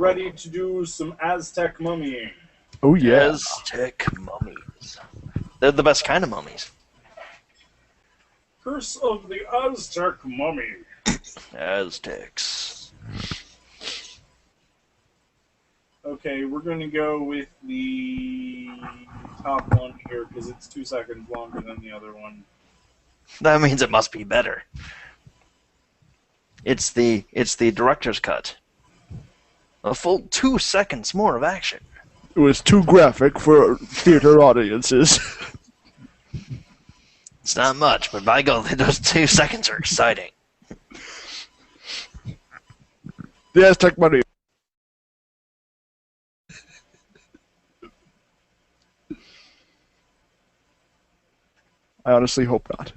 ready to do some Aztec mummying? Oh, yeah. Aztec mummies. They're the best kind of mummies. Curse of the Aztec Mummy. Aztecs. Okay, we're going to go with the top one here because it's 2 seconds longer than the other one. That means it must be better. It's the director's cut. A full 2 seconds more of action. It was too graphic for theater audiences. It's not much, but by God, those 2 seconds are exciting. The Aztec Mummy. I honestly hope not.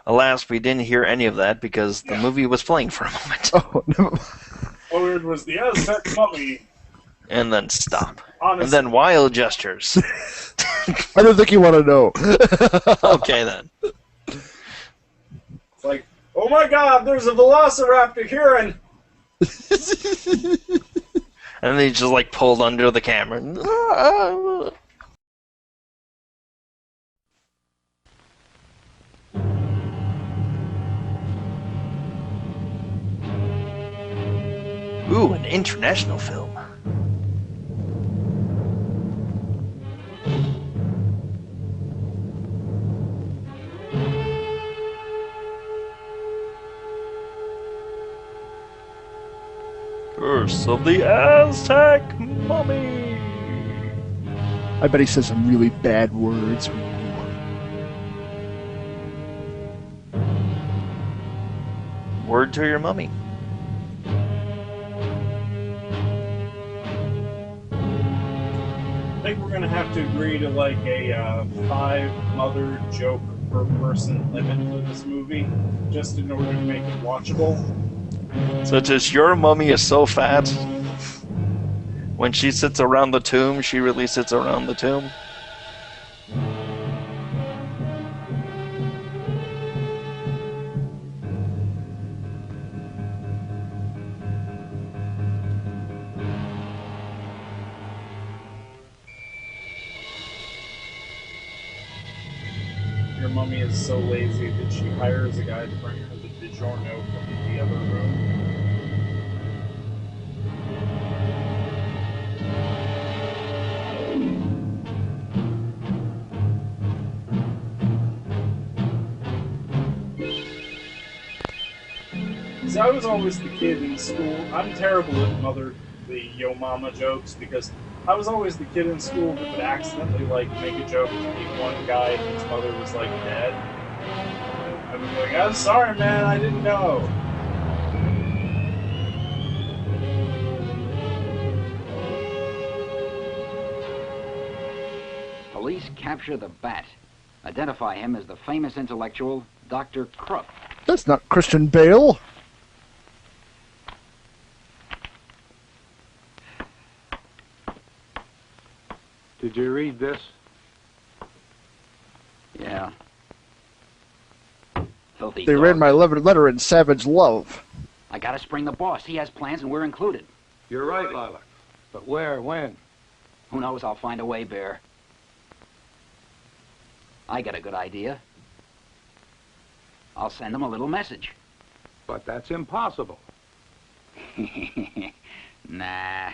Alas, we didn't hear any of that because the movie was playing for a moment. Oh, no. Oh, it was the Aztec Mummy. And then stop. Honestly. And then wild gestures. I don't think you want to know. Okay, then. It's like, oh my God, there's a velociraptor here, and And then he just like pulled under the camera. Ooh, an international film. Curse of the Aztec Mummy. I bet he says some really bad words. Word to your mummy. I think we're going to have to agree to like a 5 mother joke per person limit for this movie, just in order to make it watchable. Such as your mummy is so fat. When she sits around the tomb, she really sits around the tomb. Your mummy is so lazy that she hires a guy to bring her the DiGiorno from the other room. See, I was always the kid in school. I'm terrible at the yo mama jokes because I was always the kid in school that would accidentally like make a joke to the one guy whose mother was like dead. I'd be like, I'm sorry, man, I didn't know. Police capture the Bat. Identify him as the famous intellectual Dr. Crook. That's not Christian Bale. Did you read this? Yeah. Filthy They dog. read my letter in savage love. I gotta spring the boss. He has plans and we're included. You're right, Lilac. But where, when? Who knows? I'll find a way, Bear. I got a good idea. I'll send him a little message. But that's impossible. Nah,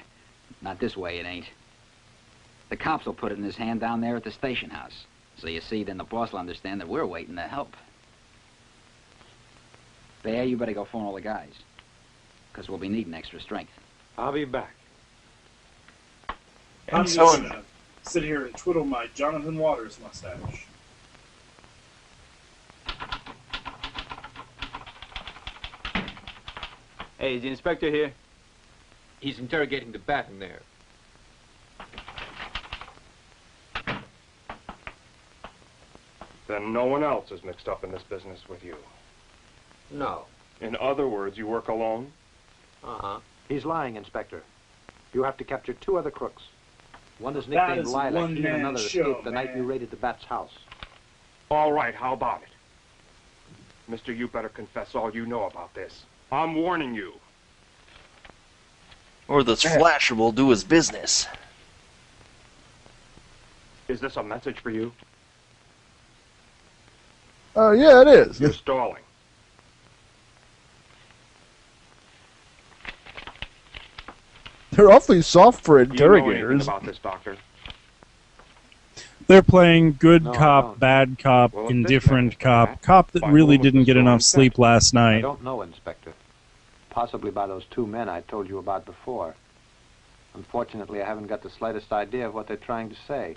not this way it ain't. The cops will put it in his hand down there at the station house. So you see, then the boss will understand that we're waiting to help. Bear, you better go phone all the guys. Because we'll be needing extra strength. I'll be back. I'm just gonna sit here and twiddle my Jonathan Waters mustache. Hey, is the inspector here? He's interrogating the Bat in there. Then no one else is mixed up in this business with you. No. In other words, you work alone? Uh-huh. He's lying, Inspector. You have to capture 2 other crooks. One is That nicknamed is a Lilac. He and one-man another show, escaped the night man. you raided the Bat's house. All right, how about it? Mister, you better confess all you know about this. I'm warning you. Or this flasher will do his business. Is this a message for you? Yeah, it is. You're stalling. They're awfully soft for Do you know anything interrogators. about this, Doctor? They're playing good No, I cop, don't. bad cop, Well, if this indifferent man's cop, that, cop that by really whom was didn't the get enough stolen sleep last I night. don't know, Inspector. Possibly by those two men I told you about before. Unfortunately, I haven't got the slightest idea of what they're trying to say.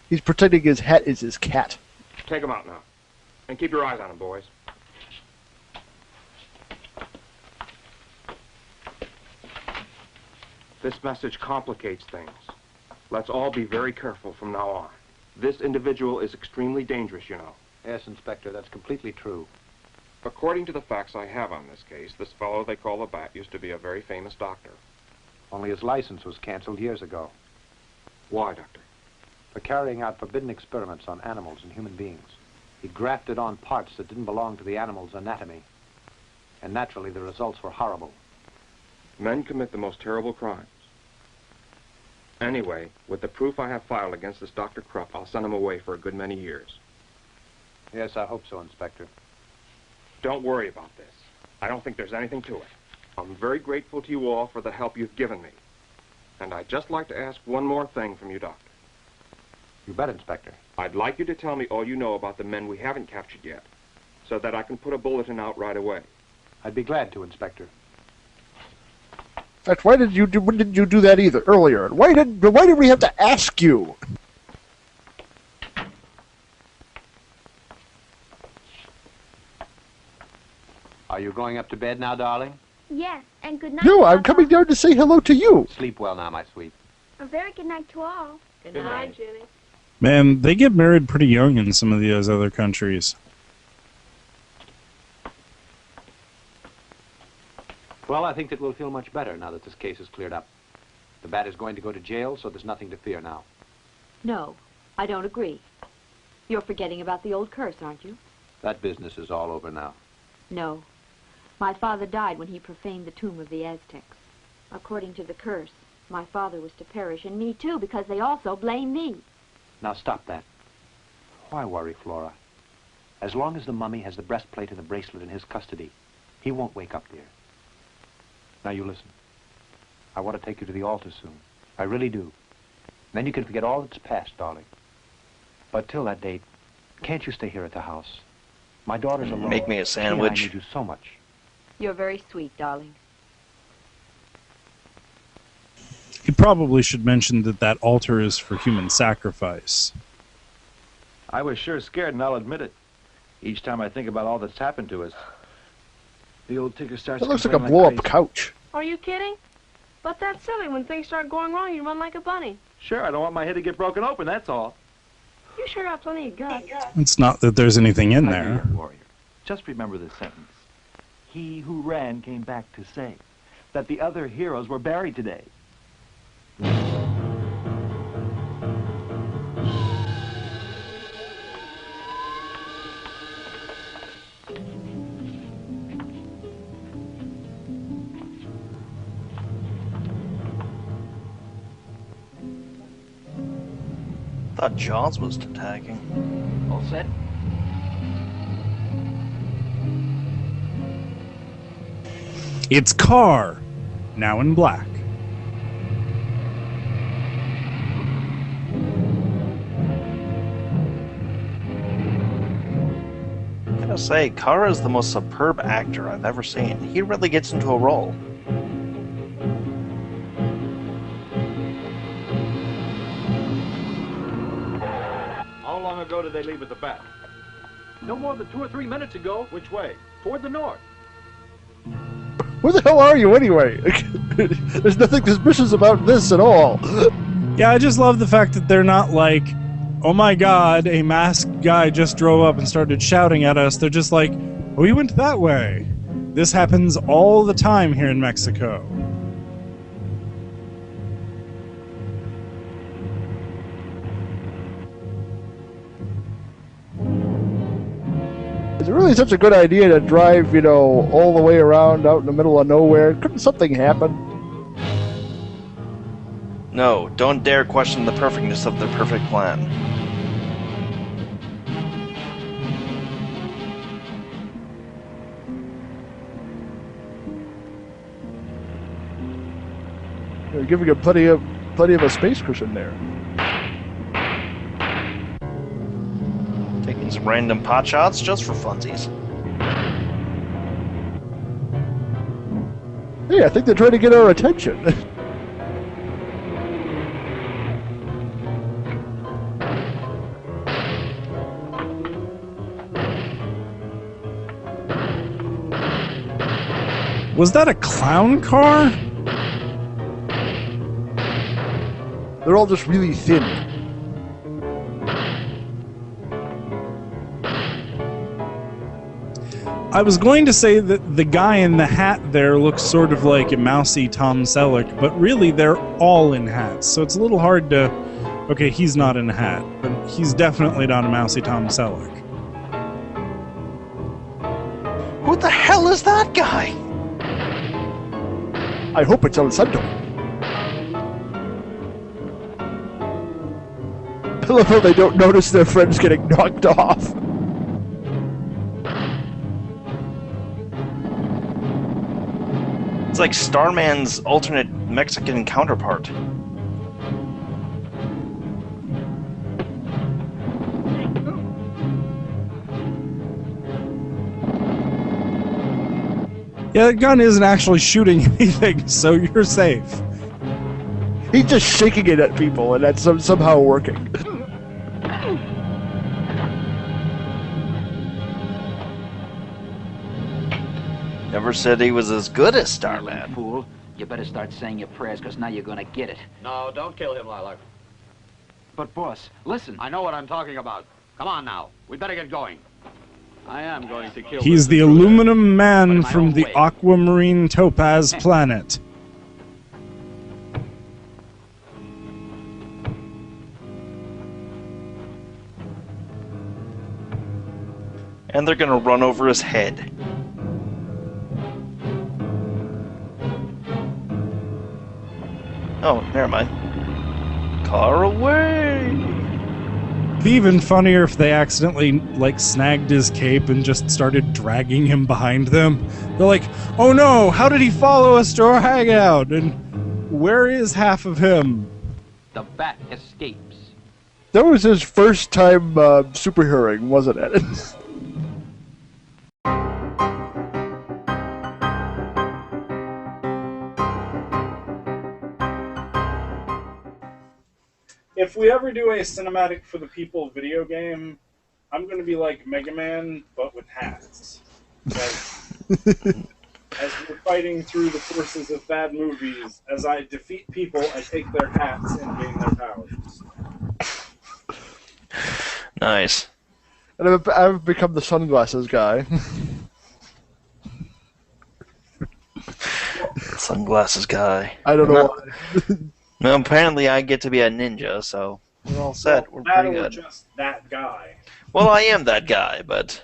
He's pretending his hat is his cat. Take him out now. And keep your eyes on him, boys. This message complicates things. Let's all be very careful from now on. This individual is extremely dangerous, you know. Yes, Inspector, that's completely true. According to the facts I have on this case, this fellow they call the Bat used to be a very famous doctor. Only his license was canceled years ago Why, Doctor? for carrying out forbidden experiments on animals and human beings. He grafted on parts that didn't belong to the animal's anatomy. And naturally, the results were horrible. Men commit the most terrible crimes. Anyway, with the proof I have filed against this Dr. Krupp, I'll send him away for a good many years. Yes, I hope so, Inspector. Don't worry about this. I don't think there's anything to it. I'm very grateful to you all for the help you've given me. And I'd just like to ask one more thing from you, Doctor. You bet, Inspector. I'd like you to tell me all you know about the men we haven't captured yet, so that I can put a bulletin out right away. I'd be glad to, Inspector. That's why didn't you do that either earlier? Why did we have to ask you? Are you going up to bed now, darling? Yes, and good night. No, I'm Papa. coming down to say hello to you. Sleep well now, my sweet. A very good night to all. Good night, Judy. Man, they get married pretty young in some of those other countries. Well, I think that we'll feel much better now that this case is cleared up. The Bat is going to go to jail, so there's nothing to fear now. No, I don't agree. You're forgetting about the old curse, aren't you? That business is all over now. No. My father died when he profaned the tomb of the Aztecs. According to the curse, my father was to perish, and me too, because they also blame me. Now stop that. Why worry, Flora? As long as the mummy has the breastplate and the bracelet in his custody, he won't wake up, dear. Now you listen. I want to take you to the altar soon. I really do. Then you can forget all that's past, darling. But till that date, can't you stay here at the house? My daughter's alone. Make me a She and I sandwich. need you so much. You're very sweet, darling. He probably should mention that that altar is for human sacrifice. I was sure scared, and I'll admit it. Each time I think about all that's happened to us, the old ticker starts. It looks like a complaining blow-up crazy. couch. Are you kidding? But that's silly. When things start going wrong, you run like a bunny. Sure, I don't want my head to get broken open, that's all. You sure have plenty of guts. It's not that there's anything in My dear there. warrior, just remember this sentence. He who ran came back to say that the other heroes were buried today. Thought Jaws was attacking. All set? It's Carr, now in black. I gotta say, Kara is the most superb actor I've ever seen. He really gets into a role. How long ago did they leave with the Bat? No more than 2 or 3 minutes ago. Which way? Toward the north. Where the hell are you anyway? There's nothing suspicious about this at all. Yeah, I just love the fact that they're not like, oh my god, a masked guy just drove up and started shouting at us. They're just like, we went that way. This happens all the time here in Mexico. Is it really such a good idea to drive, you know, all the way around out in the middle of nowhere? Couldn't something happen? No, don't dare question the perfectness of their perfect plan. They're giving it plenty of a space cushion there. Taking some random pot shots just for funsies. Hey, I think they're trying to get our attention. Was that a clown car? They're all just really thin. I was going to say that the guy in the hat there looks sort of like a mousy Tom Selleck, but really they're all in hats, so it's a little hard to... Okay, he's not in a hat, but he's definitely not a mousy Tom Selleck. Who the hell is that guy? I hope it's El Santo. I love how they don't notice their friends getting knocked off. It's like Starman's alternate Mexican counterpart. Yeah, the gun isn't actually shooting anything, so you're safe. He's just shaking it at people, and that's somehow working. Never said he was as good as Starman. Fool, you better start saying your prayers, because now you're gonna get it. No, don't kill him, Lilac. But, boss, listen. I know what I'm talking about. Come on now. We better get going. I am going to kill He's Mr. the Trudeau, aluminum man but in my from own the way. aquamarine topaz planet. And they're gonna run over his head. Oh, never mind. Car away! It'd be even funnier if they accidentally, like, snagged his cape and just started dragging him behind them. They're like, oh no, how did he follow us to our hangout? And where is half of him? The bat escapes. That was his first time superheroing, wasn't it? If we ever do a cinematic for the people video game, I'm going to be like Mega Man, but with hats. As we're fighting through the forces of bad movies, as I defeat people, I take their hats and gain their powers. Nice. And I've become the sunglasses guy. Sunglasses guy. I don't know why. No, apparently I get to be a ninja, so we're all set. We're pretty good. Just that guy. Well, I am that guy, but...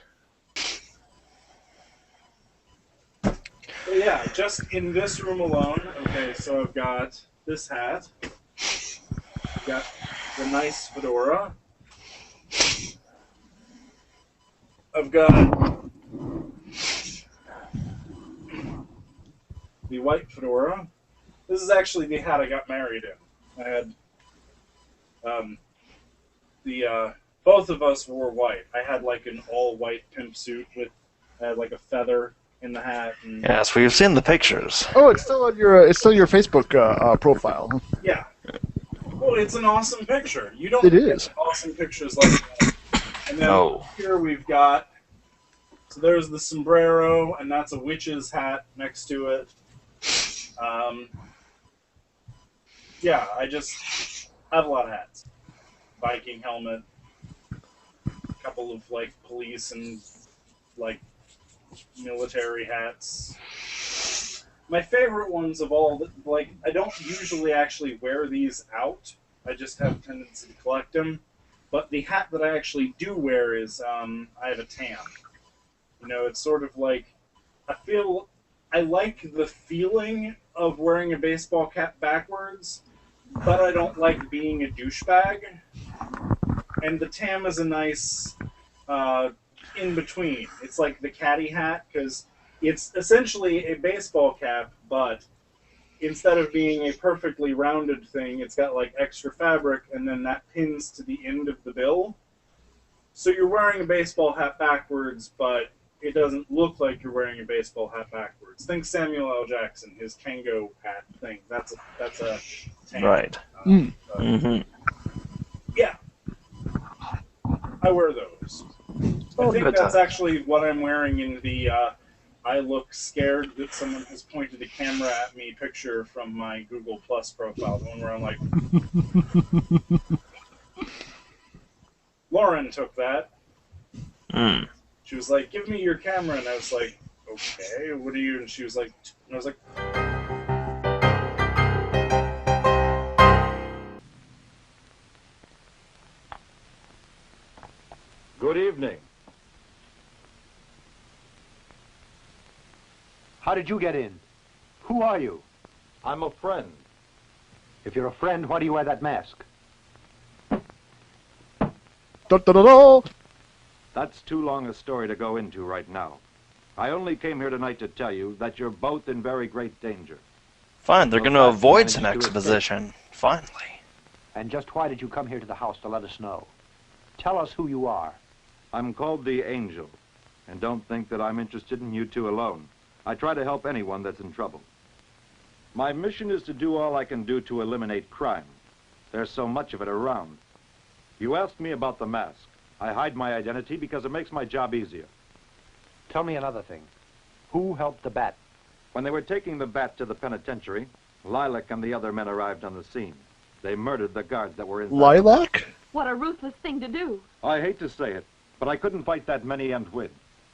But yeah, just in this room alone, okay, so I've got this hat. I've got the nice fedora. I've got the white fedora. This is actually the hat I got married in. I had both of us wore white. I had like an all-white pimp suit with I had like a feather in the hat. And Yes, we've seen the pictures. Oh, it's still on your your Facebook profile. yeah. Well, it's an awesome picture. You don't It get is. awesome pictures like that. And then No. here we've got, so there's the sombrero, and that's a witch's hat next to it. Yeah, I just have a lot of hats. Viking helmet, a couple of like police and like military hats. My favorite ones of all, like, I don't usually actually wear these out. I just have a tendency to collect them. But the hat that I actually do wear is, I have a tan. You know, it's sort of like, I like the feeling of wearing a baseball cap backwards, but I don't like being a douchebag. And the tam is a nice in between. It's like the caddy hat, because it's essentially a baseball cap, but instead of being a perfectly rounded thing, it's got like extra fabric, and then that pins to the end of the bill. So you're wearing a baseball hat backwards, but it doesn't look like you're wearing a baseball hat backwards. Think Samuel L. Jackson, his Tango hat thing. That's a tango. Right. Yeah. I wear those. I think that's actually what I'm wearing in the I look scared that someone has pointed a camera at me picture from my Google Plus profile. The one where I'm like... Lauren took that. She was like, give me your camera. And I was like, okay, what are you? And she was like, and I was like... Good evening. How did you get in? Who are you? I'm a friend. If you're a friend, why do you wear that mask? Da-da-da-da! That's too long a story to go into right now. I only came here tonight to tell you that you're both in very great danger. Fine, they're going to avoid some exposition. Finally. And just why did you come here to the house to let us know? Tell us who you are. I'm called the Angel, and don't think that I'm interested in you two alone. I try to help anyone that's in trouble. My mission is to do all I can do to eliminate crime. There's so much of it around. You asked me about the mask. I hide my identity because it makes my job easier. Tell me another thing. Who helped the bat? When they were taking the bat to the penitentiary, Lilac and the other men arrived on the scene. They murdered the guards that were in. Lilac? What a ruthless thing to do. I hate to say it, but I couldn't fight that many and win.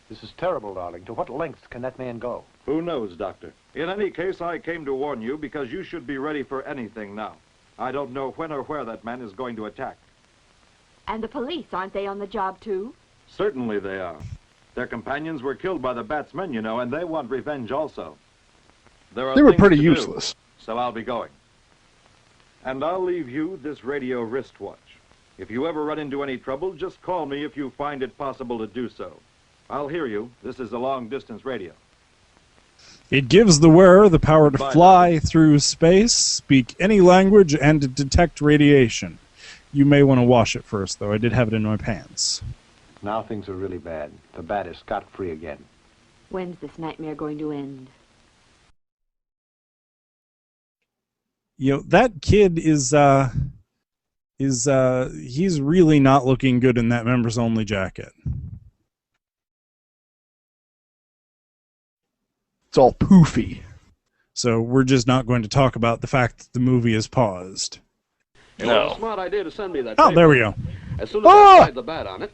This is terrible, darling. To what lengths can that man go? Who knows, Doctor? In any case, I came to warn you because you should be ready for anything now. I don't know when or where that man is going to attack. And the police, aren't they on the job too? Certainly they are. Their companions were killed by the Bat's men, you know, and they want revenge also. They were pretty useless. So I'll be going. And I'll leave you this radio wristwatch. If you ever run into any trouble, just call me if you find it possible to do so. I'll hear you. This is a long-distance radio. It gives the wearer the power to fly through space, speak any language, and detect radiation. You may want to wash it first, though. I did have it in my pants. Now things are really bad. The bat is scot-free again. When's this nightmare going to end? You know, that kid is he's really not looking good in that members-only jacket. It's all poofy. So we're just not going to talk about the fact that the movie is paused. It was a smart idea to send me that Oh, paper. there we go. As soon as I tied the bat on it,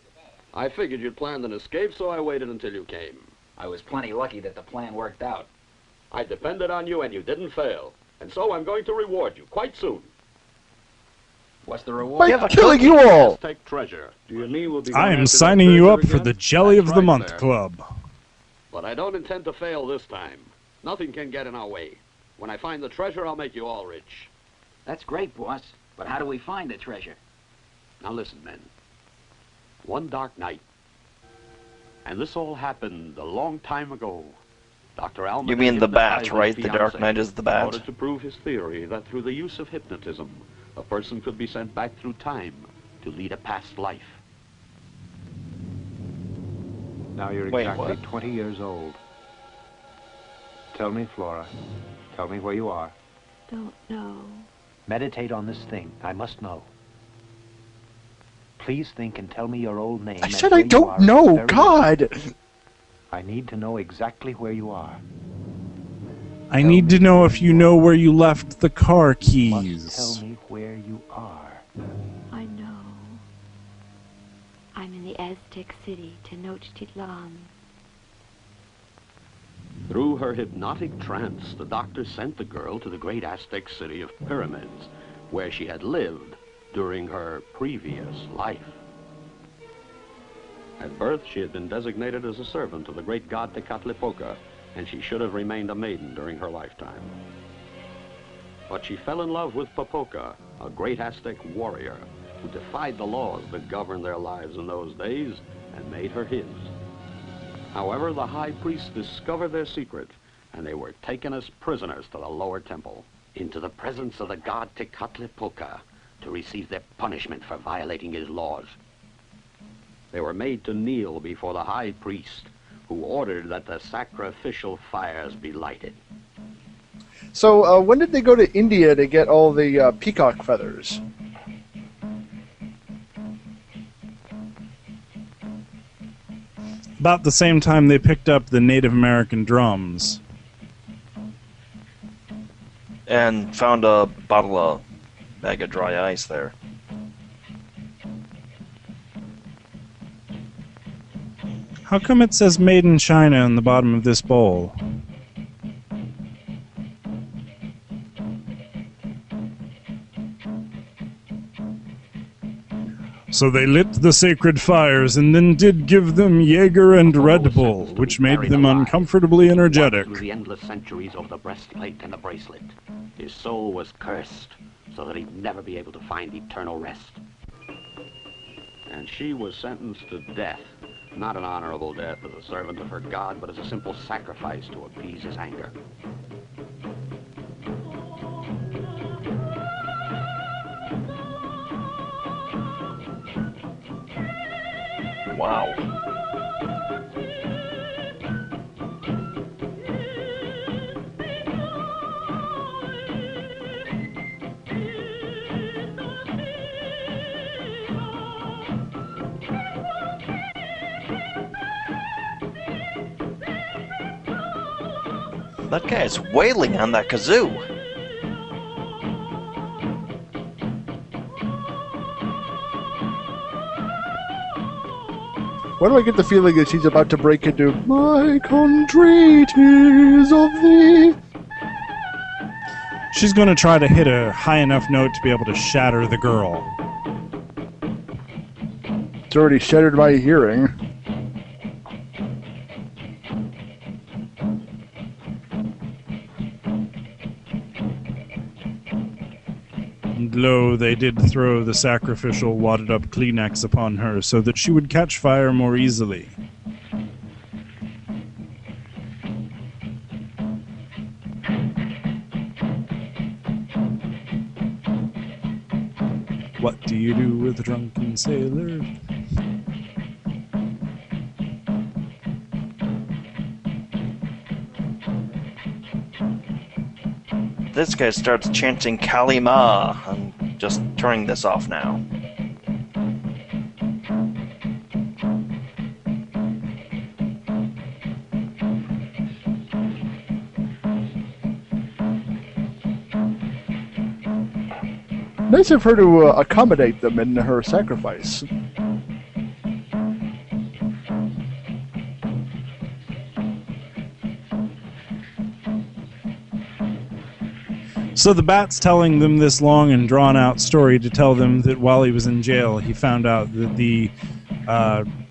I figured you'd planned an escape, so I waited until you came. I was plenty lucky that the plan worked out. I depended on you, and you didn't fail. And so I'm going to reward you quite soon. What's the reward? By killing you all! Aztec treasure. Do you mean we'll be I going am after signing that you up treasure for again? the Jelly of That's the right Month there. Club. But I don't intend to fail this time. Nothing can get in our way. When I find the treasure, I'll make you all rich. That's great, boss. But how do we find the treasure? Now listen, men. One dark night, and this all happened a long time ago. Dr. Alman You mean the bat, hypnotized right? his The Dark fiancée Knight is the in bat. order to prove his theory that through the use of hypnotism, a person could be sent back through time to lead a past life. Now you're Wait, exactly what? 20 years old. Tell me, Flora. Tell me where you are. Don't know. Meditate on this thing. I must know. Please think and tell me your old name. I and said where I you don't are know. very God. I need to know exactly where you are. I need to know if you know where you left the car Must keys. tell me where you are. I know. I'm in the Aztec city, Tenochtitlan. Through her hypnotic trance, the doctor sent the girl to the great Aztec city of pyramids, where she had lived during her previous life. At birth, she had been designated as a servant of the great god Tecatlipoca, and she should have remained a maiden during her lifetime. But she fell in love with Popoca, a great Aztec warrior who defied the laws that governed their lives in those days and made her his. However, the high priest discovered their secret, and they were taken as prisoners to the lower temple, into the presence of the god Tecatlipoca, to receive their punishment for violating his laws. They were made to kneel before the high priest, who ordered that the sacrificial fires be lighted. So, when did they go to India to get all the peacock feathers? About the same time they picked up the Native American drums. And found a bag of dry ice there. How come it says made in China on the bottom of this bowl? So they lit the sacred fires and then did give them Jaeger and Red Bull, which made them uncomfortably energetic. Through the endless centuries of the breastplate and the bracelet, his soul was cursed so that he'd never be able to find eternal rest. And she was sentenced to death, not an honorable death as a servant of her god, but as a simple sacrifice to appease his anger. Wow. That guy's wailing on that kazoo. Why do I get the feeling that she's about to break into "My country, 'tis of thee"? She's going to try to hit a high enough note to be able to shatter the girl. It's already shattered my hearing. And lo, they did throw the sacrificial wadded-up Kleenex upon her so that she would catch fire more easily. What do you do with a drunken sailor? This guy starts chanting Kalima. I'm just turning this off now. Nice of her to accommodate them in her sacrifice. So the bat's telling them this long and drawn-out story to tell them that while he was in jail, he found out that the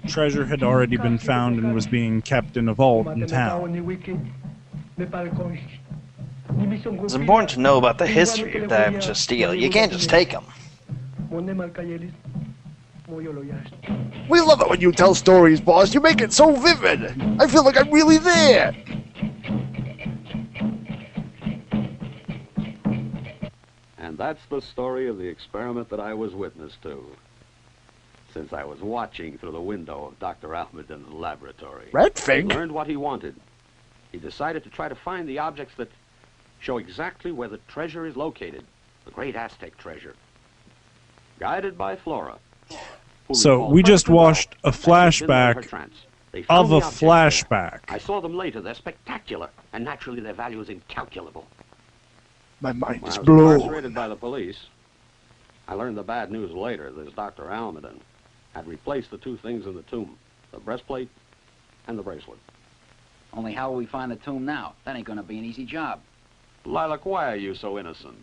treasure had already been found and was being kept in a vault in town. It's important to know about the history of that to steal. You can't just take them. We love it when you tell stories, boss. You make it so vivid. I feel like I'm really there. And that's the story of the experiment that I was witness to, since I was watching through the window of Dr. Almaden's laboratory. Redfink? He learned what he wanted. He decided to try to find the objects that show exactly where the treasure is located, the great Aztec treasure. Guided by Flora. So we just watched a flashback of a flashback. I saw them later. They're spectacular, and naturally their value is incalculable. My mind is When I was blown. incarcerated by the police, I learned the bad news later. This Dr. Almaden had replaced the two things in the tomb, the breastplate and the bracelet. Only how will we find the tomb now? That ain't gonna be an easy job. Lilac, why are you so innocent?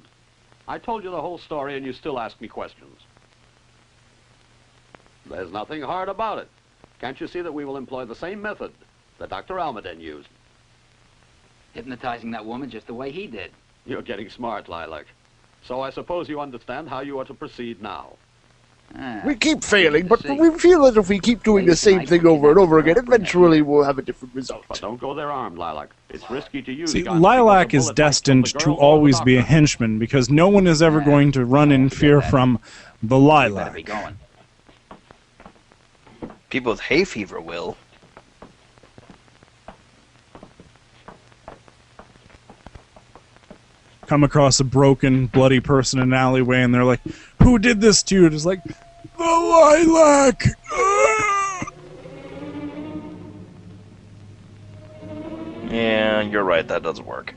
I told you the whole story and you still ask me questions. There's nothing hard about it. Can't you see that we will employ the same method that Dr. Almaden used? Hypnotizing that woman just the way he did. You're getting smart, Lilac. So I suppose you understand how you are to proceed now. We keep failing, but we feel that if we keep doing the same thing over and over again, eventually we'll have a different result. But don't go there armed, Lilac. It's risky to use See, guns Lilac because is a bullet might kill destined the to girl or the always be a doctor. henchman because no one is ever going to run in fear from the Lilac. People with hay fever will. Come across a broken, bloody person in an alleyway and they're like, who did this to you? It's like, the Lilac! Yeah, you're right, that doesn't work.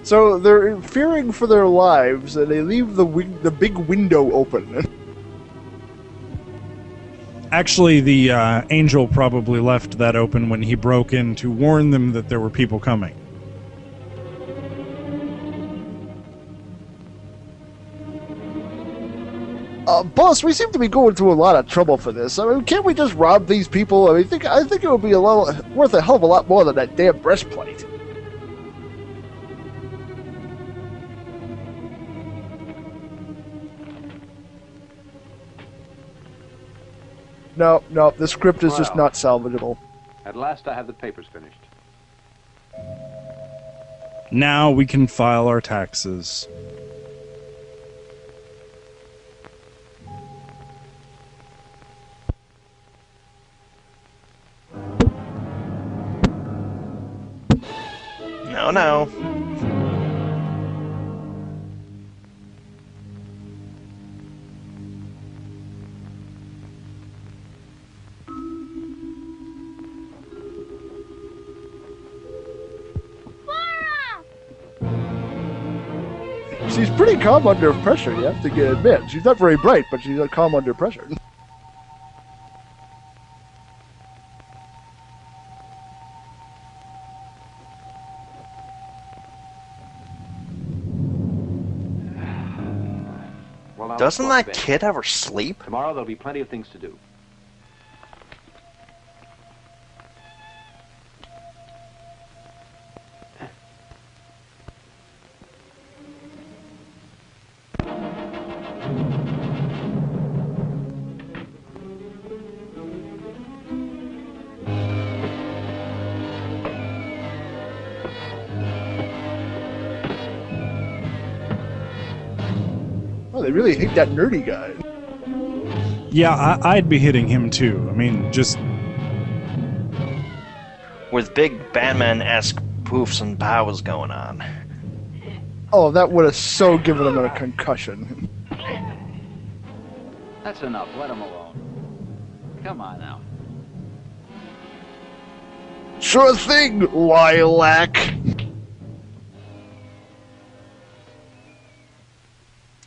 So they're fearing for their lives, and they leave the big window open. Actually, the angel probably left that open when he broke in to warn them that there were people coming. Boss, we seem to be going through a lot of trouble for this. I mean, can't we just rob these people? I think it would be worth a hell of a lot more than that damn breastplate. No, the script is just not salvageable. At last I have the papers finished. Now we can file our taxes. No. She's pretty calm under pressure, you have to admit. She's not very bright, but she's calm under pressure. Well, now, Doesn't let's that go to bed. kid ever sleep? Tomorrow there'll be plenty of things to do. Oh, they really hate that nerdy guy. Yeah, I'd be hitting him too. I mean, just... With big Batman-esque poofs and bows going on. Oh, that would have so given him a concussion. That's enough. Let him alone. Come on now. Sure thing, Lilac.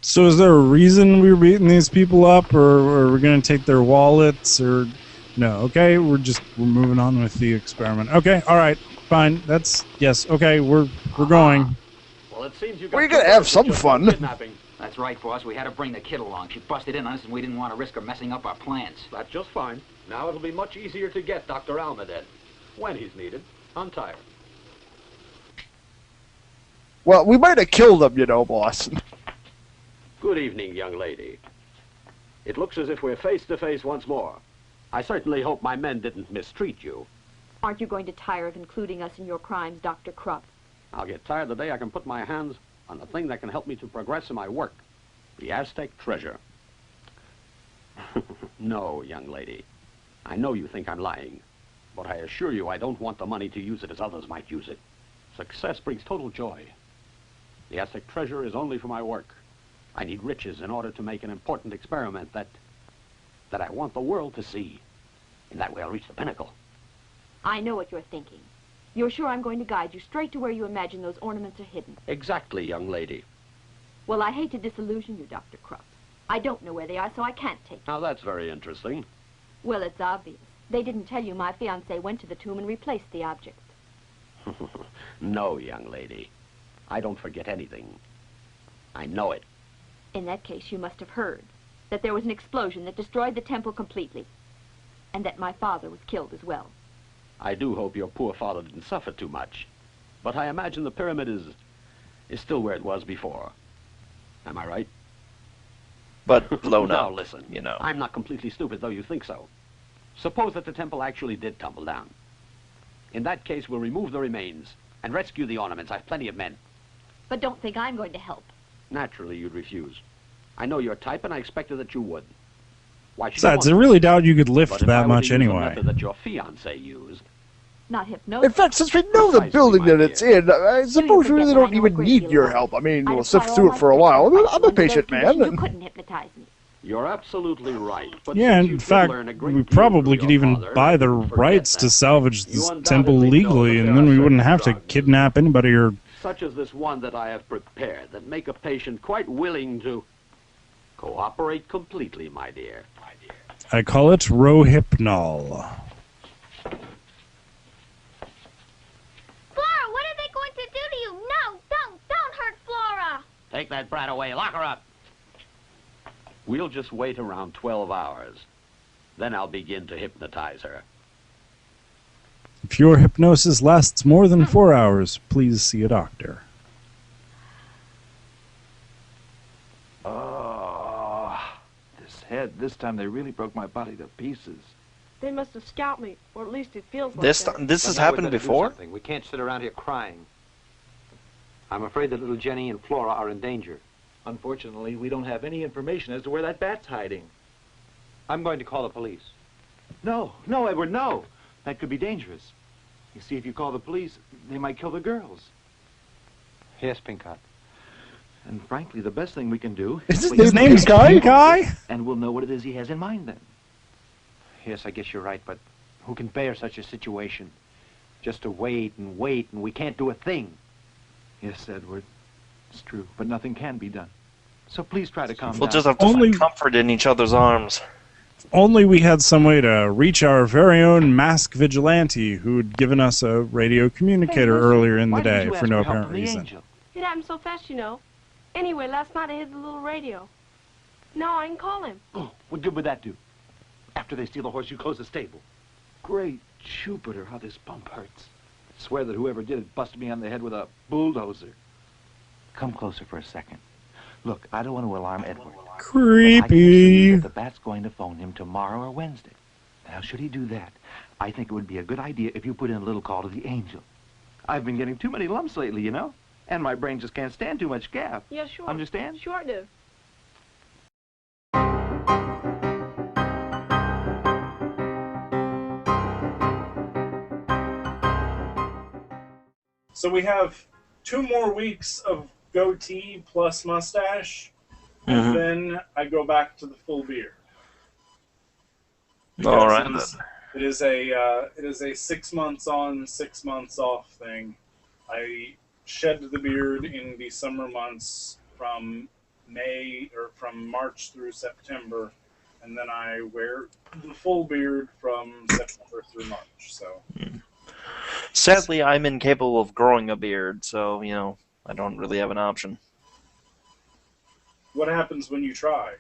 So is there a reason we were beating these people up, or are we going to take their wallets, or... No, okay, we're moving on with the experiment. Okay, alright, fine, yes, okay, we're going. Well, it seems you We're gonna have some fun. Kidnapping. That's right, boss. We had to bring the kid along. She busted in on us and we didn't want to risk her messing up our plans. That's just fine. Now it'll be much easier to get Dr. Almaden. When he's needed. Untie her. Well, we might have killed him, you know, boss. Good evening, young lady. It looks as if we're face to face once more. I certainly hope my men didn't mistreat you. Aren't you going to tire of including us in your crimes, Dr. Krupp? I'll get tired the day I can put my hands on the thing that can help me to progress in my work. The Aztec treasure. No, young lady. I know you think I'm lying, but I assure you I don't want the money to use it as others might use it. Success brings total joy. The Aztec treasure is only for my work. I need riches in order to make an important experiment that I want the world to see. In that way I'll reach the pinnacle. I know what you're thinking. You're sure I'm going to guide you straight to where you imagine those ornaments are hidden. Exactly, young lady. Well, I hate to disillusion you, Dr. Krupp. I don't know where they are, so I can't take you. Now that's very interesting. Well, it's obvious. They didn't tell you my fiancé went to the tomb and replaced the objects. No, young lady. I don't forget anything. I know it. In that case, you must have heard that there was an explosion that destroyed the temple completely. and that my father was killed as well. I do hope your poor father didn't suffer too much. But I imagine the pyramid is still where it was before. Am I right? But blown now, up, listen, you know. I'm not completely stupid, though you think so. Suppose that the temple actually did tumble down. In that case, we'll remove the remains and rescue the ornaments. I've plenty of men. But don't think I'm going to help. Naturally, you'd refuse. I know your type, and I expected that you would. Why should Besides, you I want really doubt you could to? lift But if I that were to much use the anyway. method that your fiancé used, Not hypnosis. In fact, since we know the building that it's in, I suppose we really don't even need your help. I mean, we'll sift through it for a while. I'm a patient man. You couldn't hypnotize me. you're absolutely right. But Yeah, since in you did fact, learn a great we deal probably from could your even father, buy the don't forget rights that. to salvage You this undoubtedly temple know legally, that and there then are we wouldn't certain have to drugs, kidnap anybody or... such as this one that I have prepared, that make a patient quite willing to cooperate completely, my dear. I call it Rohypnol. Flora, what are they going to do to you? No, don't hurt Flora. Take that brat away. Lock her up. We'll just wait around 12 hours. Then I'll begin to hypnotize her. If your hypnosis lasts more than 4 hours, please see a doctor. Oh, this head. This time they really broke my body to pieces. They must have scalped me, or at least it feels like This that. this has happened before? We can't sit around here crying. I'm afraid that little Jenny and Flora are in danger. Unfortunately, we don't have any information as to where that bat's hiding. I'm going to call the police. No, Edward, no. That could be dangerous. You see, if you call the police, they might kill the girls. Yes, Pinkeye. And frankly, the best thing we can do His name's Pink Eye? And we'll know what it is he has in mind then. Yes, I guess you're right, but who can bear such a situation? Just to wait, and we can't do a thing. Yes, Edward. It's true, but nothing can be done. So please try to calm We'll down. just have to find comfort in each other's arms. Only we had some way to reach our very own mask vigilante who'd given us a radio communicator earlier in the day for no apparent reason. It happened so fast, you know. Anyway, last night I hid the little radio. Now I can call him. Oh, what good would that do? After they steal the horse, you close the stable. Great Jupiter, how this bump hurts. I swear that whoever did it busted me on the head with a bulldozer. Come closer for a second. Look, I don't want to alarm Edward. Creepy. I can assure you that the bat's going to phone him tomorrow or Wednesday. Now, should he do that, I think it would be a good idea if you put in a little call to the angel. I've been getting too many lumps lately, you know? And my brain just can't stand too much gap. Yeah, sure. Understand? Sure I do. So we have 2 more weeks of goatee plus mustache, and then I go back to the full beard. All right. It is a 6 months on, 6 months off thing. I shed the beard in the summer months from March through September, and then I wear the full beard from September through March. So. Sadly, I'm incapable of growing a beard, so, you know, I don't really have an option. What happens when you try?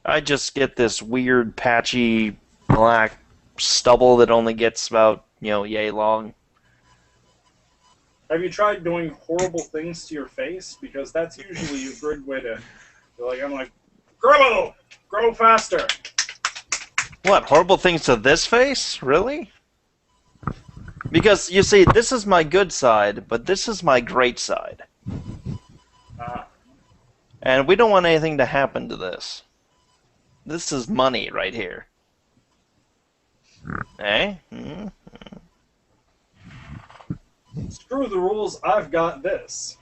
I just get this weird, patchy, black stubble that only gets about, you know, yay long. Have you tried doing horrible things to your face? Because that's usually a good way to, I'm like, grow faster. What, horrible things to this face? Really? Because, you see, this is my good side, but this is my great side. And we don't want anything to happen to this. This is money right here. Eh? Screw the rules, I've got this.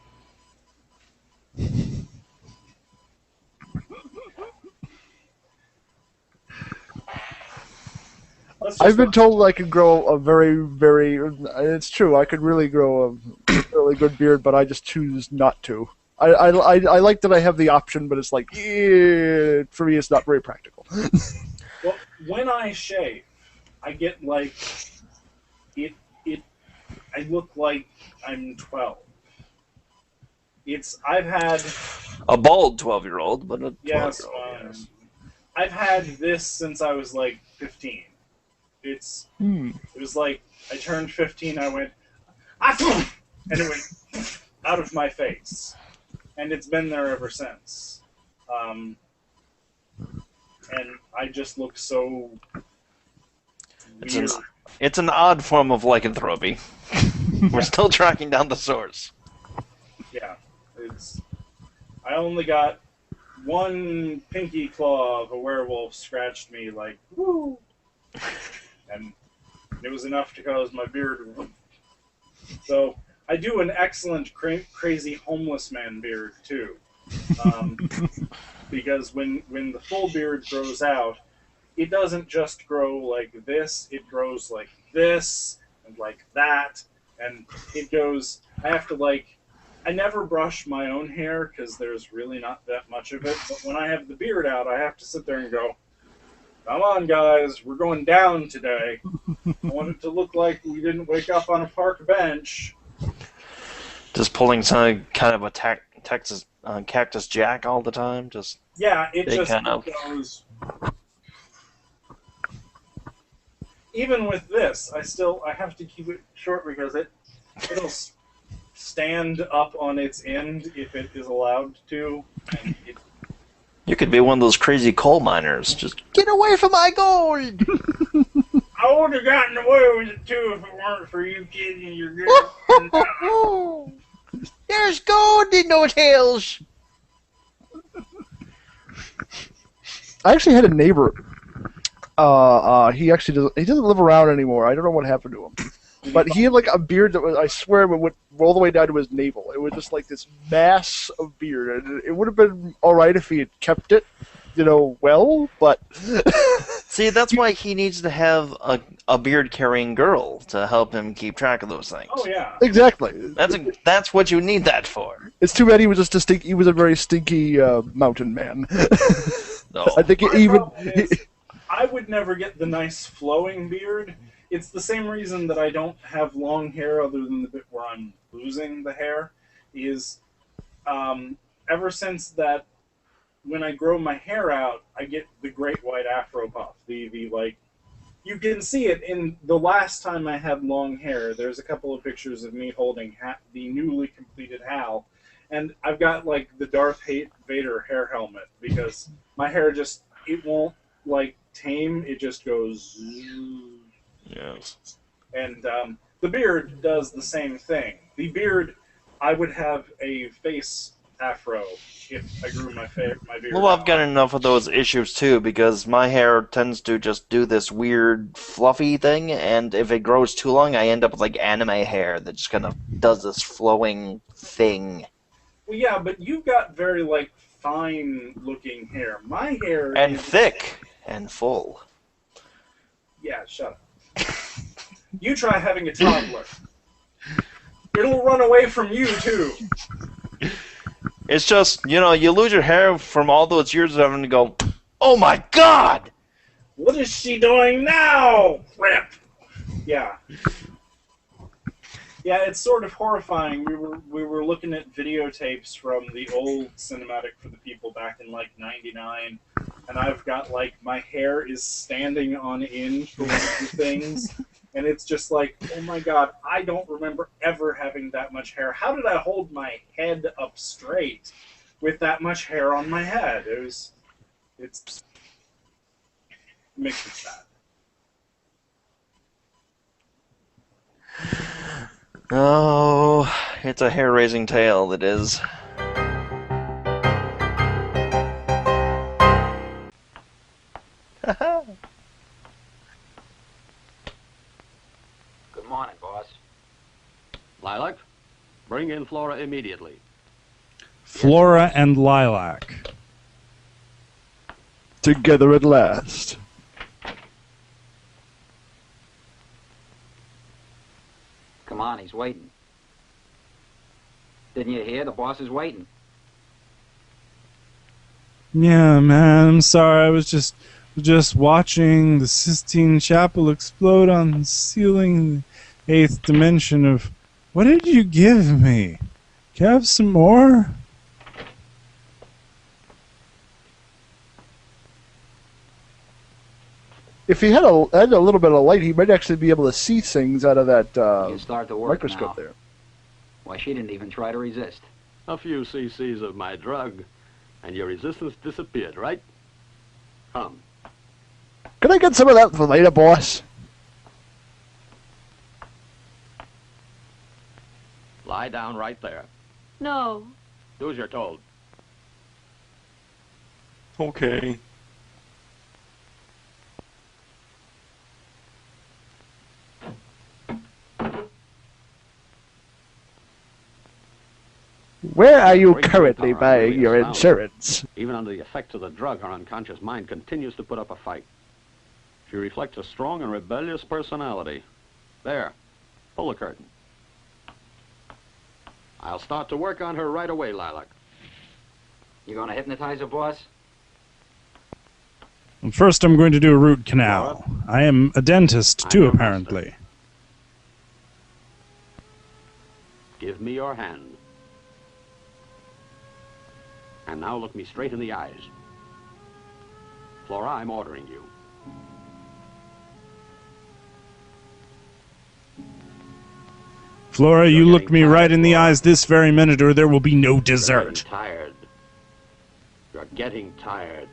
I've been told I could grow a it's true, I could really grow a really good beard, but I just choose not to. I like that I have the option, but it's like, for me it's not very practical. Well, when I shave, I get like, I look like I'm 12. I've had... A bald 12-year-old, but a 12-year-old, yes. I've had this since I was like 15. It was like I turned 15. I went, and it went out of my face, and it's been there ever since. And I just look so weird. It's an odd form of lycanthropy. We're still tracking down the source. Yeah, I only got one pinky claw of a werewolf scratched me like, woo! And it was enough to cause my beard. So I do an excellent crazy homeless man beard too, because when the full beard grows out, it doesn't just grow like this. It grows like this and like that, and it goes. I have to I never brush my own hair because there's really not that much of it. But when I have the beard out, I have to sit there and go, come on, guys, we're going down today. I want it to look like we didn't wake up on a park bench. Just pulling some kind of a Texas Cactus Jack all the time. Just yeah, it just kind of goes. Even with this, I have to keep it short because it'll stand up on its end if it is allowed to. And you could be one of those crazy coal miners. Just get away from my gold! I would have gotten away with it too if it weren't for you kids and your girl. There's gold in those hills! I actually had a neighbor. He doesn't live around anymore. I don't know what happened to him. But he had like a beard that was, I swear, it went all the way down to his navel. It was just like this mass of beard. And it would have been alright if he had kept it, well, but... See, that's why he needs to have a beard-carrying girl to help him keep track of those things. Oh, yeah. Exactly. That's what you need that for. It's too bad he was he was a very stinky mountain man. No. I think I would never get the nice flowing beard. It's the same reason that I don't have long hair other than the bit where I'm losing the hair, is ever since that, when I grow my hair out, I get the great white afro puff. You can see it in the last time I had long hair. There's a couple of pictures of me holding the newly completed Hal, and I've got the Darth Vader hair helmet because my hair it won't tame. It just goes. Yes. And the beard does the same thing. The beard, I would have a face afro if I grew my beard. Well, I've got enough of those issues too because my hair tends to just do this weird fluffy thing, and if it grows too long, I end up with anime hair that just kind of does this flowing thing. Well, yeah, but you've got very fine-looking hair. My hair and is thick and full. Yeah, shut up. You try having a toddler. It'll run away from you, too. It's just, you lose your hair from all those years of having to go, oh my god! What is she doing now? Rip! Yeah. Yeah, it's sort of horrifying. We were looking at videotapes from the old cinematic for the people back in '99, and I've got my hair is standing on end for one of the things, and it's just oh my god, I don't remember ever having that much hair. How did I hold my head up straight with that much hair on my head? It makes me sad. Oh, it's a hair-raising tale, that is. Good morning, boss. Lilac, bring in Flora immediately. Flora and Lilac. Together at last. Come on, he's waiting. Didn't you hear? The boss is waiting. Yeah, man, I'm sorry. I was just watching the Sistine Chapel explode on the ceiling in the 8th dimension of... What did you give me? Can I have some more? If he had a little bit of light, he might actually be able to see things out of that You can start the work microscope now. there. Why, she didn't even try to resist. A few cc's of my drug, and your resistance disappeared, right? Come. Can I get some of that for later, boss? Lie down right there. No. Do as you're told. Okay. Where are you Great currently willpower, buying really your astounding. insurance? Even under the effects of the drug, her unconscious mind continues to put up a fight. She reflects a strong and rebellious personality. There. Pull the curtain. I'll start to work on her right away, Lilac. You gonna hypnotize her, boss? First, I'm going to do a root canal. I am a dentist, too, apparently. Give me your hand. And now look me straight in the eyes. Flora, I'm ordering you. Flora, you You're look getting me tired, right in the Flora. eyes this very minute, or there will be no You're dessert. getting tired. You're getting tired.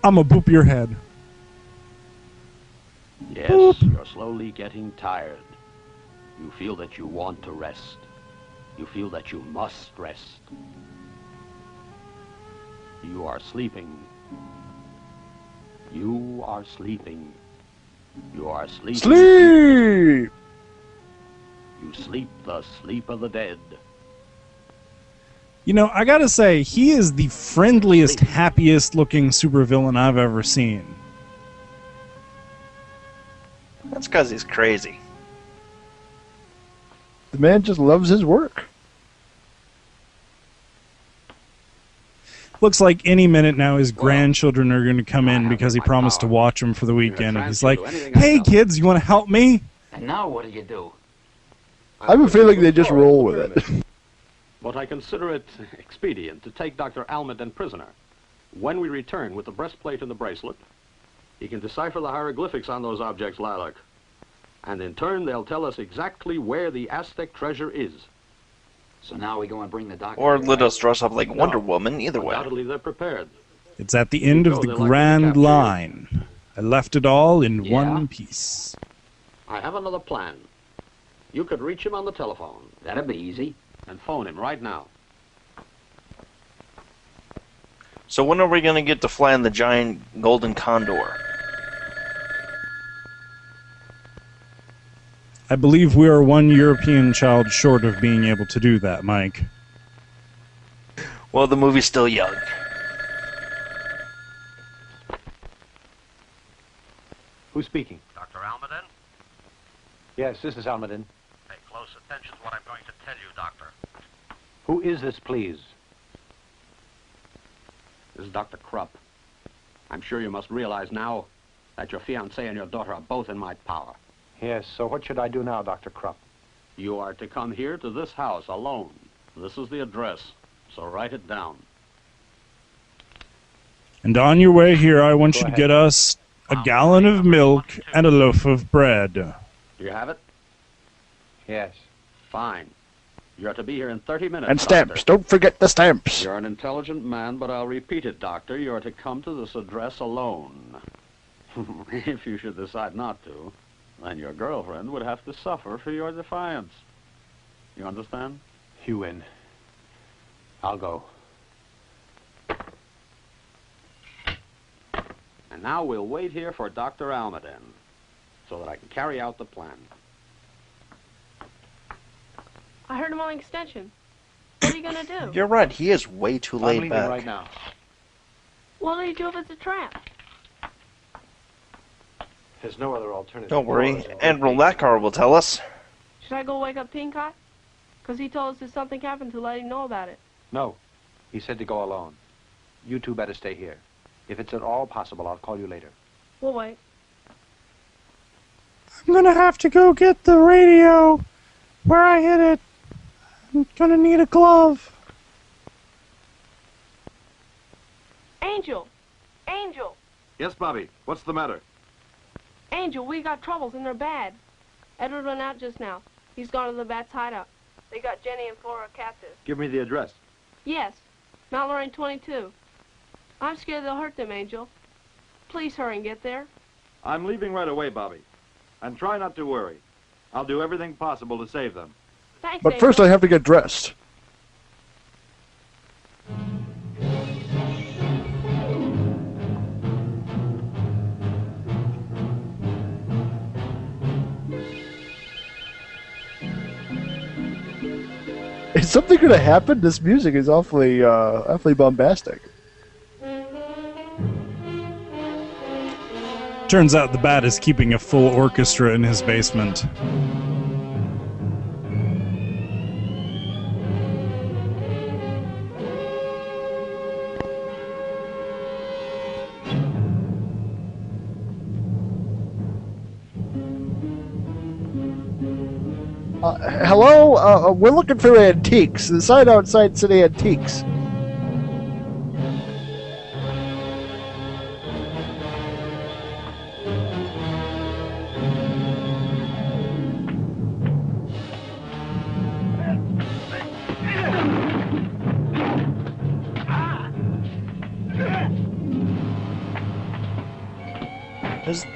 I'm gonna boop your head. Yes, Boop. you're slowly getting tired. You feel that you want to rest. You feel that you must rest. You are sleeping. You are sleeping. You are sleeping. Sleep! You sleep the sleep of the dead. You know, I gotta say, he is the friendliest, happiest looking supervillain I've ever seen. That's because he's crazy. The man just loves his work. Looks like any minute now his grandchildren are going to come in because he promised to watch them for the weekend. And he's like, hey kids, you want to help me? And now what do you do? I have a feeling they just roll with it. But I consider it expedient to take Dr. Almaden prisoner. When we return with the breastplate and the bracelet, he can decipher the hieroglyphics on those objects, Lilac. And in turn, they'll tell us exactly where the Aztec treasure is. So now we go and bring the doctor. Or here, let right? us dress up like Wonder Woman, either way. Undoubtedly, they're prepared. It's at the end of the grand line. I left it all in one piece. I have another plan. You could reach him on the telephone. That'd be easy. And phone him right now. So when are we going to get to fly in the giant golden condor? I believe we are one European child short of being able to do that, Mike. Well, the movie's still young. Who's speaking? Dr. Almaden? Yes, this is Almaden. Pay close attention to what I'm going to tell you, Doctor. Who is this, please? This is Dr. Krupp. I'm sure you must realize now that your fiancé and your daughter are both in my power. Yes, so what should I do now, Dr. Krupp? You are to come here to this house alone. This is the address, so write it down. And on your way here, I want Go you to ahead. get us a gallon of milk and a loaf of bread. Do you have it? Yes. Fine. You're to be here in 30 minutes, And stamps. Doctor. Don't forget the stamps. You're an intelligent man, but I'll repeat it, Doctor. You're to come to this address alone. If you should decide not to, then your girlfriend would have to suffer for your defiance. You understand? You win. I'll go. And now we'll wait here for Dr. Almaden, so that I can carry out the plan. I heard him on extension. What are you gonna do? You're right, he is way too I'm laid leaving back. right now. What do you do if it's a trap? There's no other alternative. Don't worry, Admiral Lacar will tell us. Should I go wake up Pincott? Because he told us if something happened to let him know about it. No. He said to go alone. You two better stay here. If it's at all possible, I'll call you later. We'll wait. I'm gonna have to go get the radio where I hid it. I'm gonna need a glove. Ain't Angel! Angel! Yes, Bobby. What's the matter? Angel, we got troubles and they're bad. Edward went out just now. He's gone to the Bats' hideout. They got Jenny and Flora captive. Give me the address. Yes, Mount Lorraine 22. I'm scared they'll hurt them, Angel. Please hurry and get there. I'm leaving right away, Bobby. And try not to worry. I'll do everything possible to save them. Thanks, But Angel. first I have to get dressed. Is something going to happen? This music is awfully bombastic. Turns out the Bat is keeping a full orchestra in his basement. Hello? We're looking for antiques. The sign outside said antiques.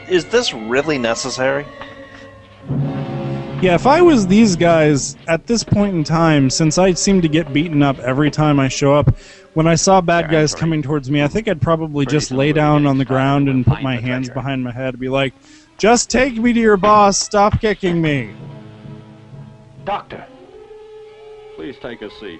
Is this really necessary? Yeah, if I was these guys at this point in time, since I seem to get beaten up every time I show up, when I saw bad guys coming towards me, I think I'd probably just lay down on the ground and put my hands behind my head and be like, just take me to your boss, stop kicking me. Doctor. Please take a seat.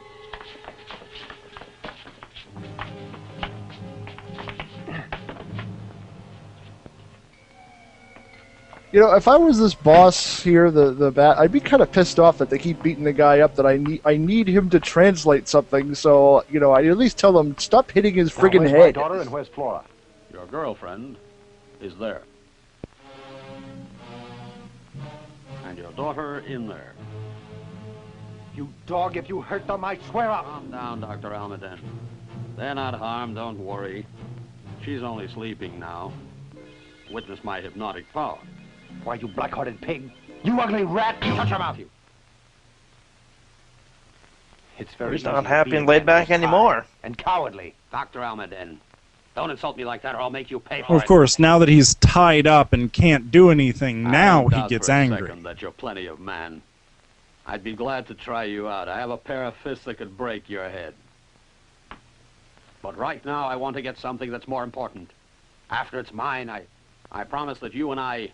You know, if I was this boss here, the Bat, I'd be kind of pissed off that they keep beating the guy up. That I need him to translate something. So you know, I at least tell them stop hitting his friggin' where's head. My daughter and where's Flora? Your girlfriend is there. And your daughter in there. You dog! If you hurt them, I swear I'll... Calm down, Dr. Almaden. They're not harmed. Don't worry. She's only sleeping now. Witness my hypnotic power. Why, you black-hearted pig! You ugly rat! You shut your mouth, you! It's very He's easy not to happy be and laid back against anymore. And cowardly. Dr. Almaden, don't insult me like that or I'll make you pay for it. Of course, now that he's tied up and can't do anything, now he gets for a angry. second that you're plenty of man. I'd be glad to try you out. I have a pair of fists that could break your head. But right now, I want to get something that's more important. After it's mine, I promise that you and I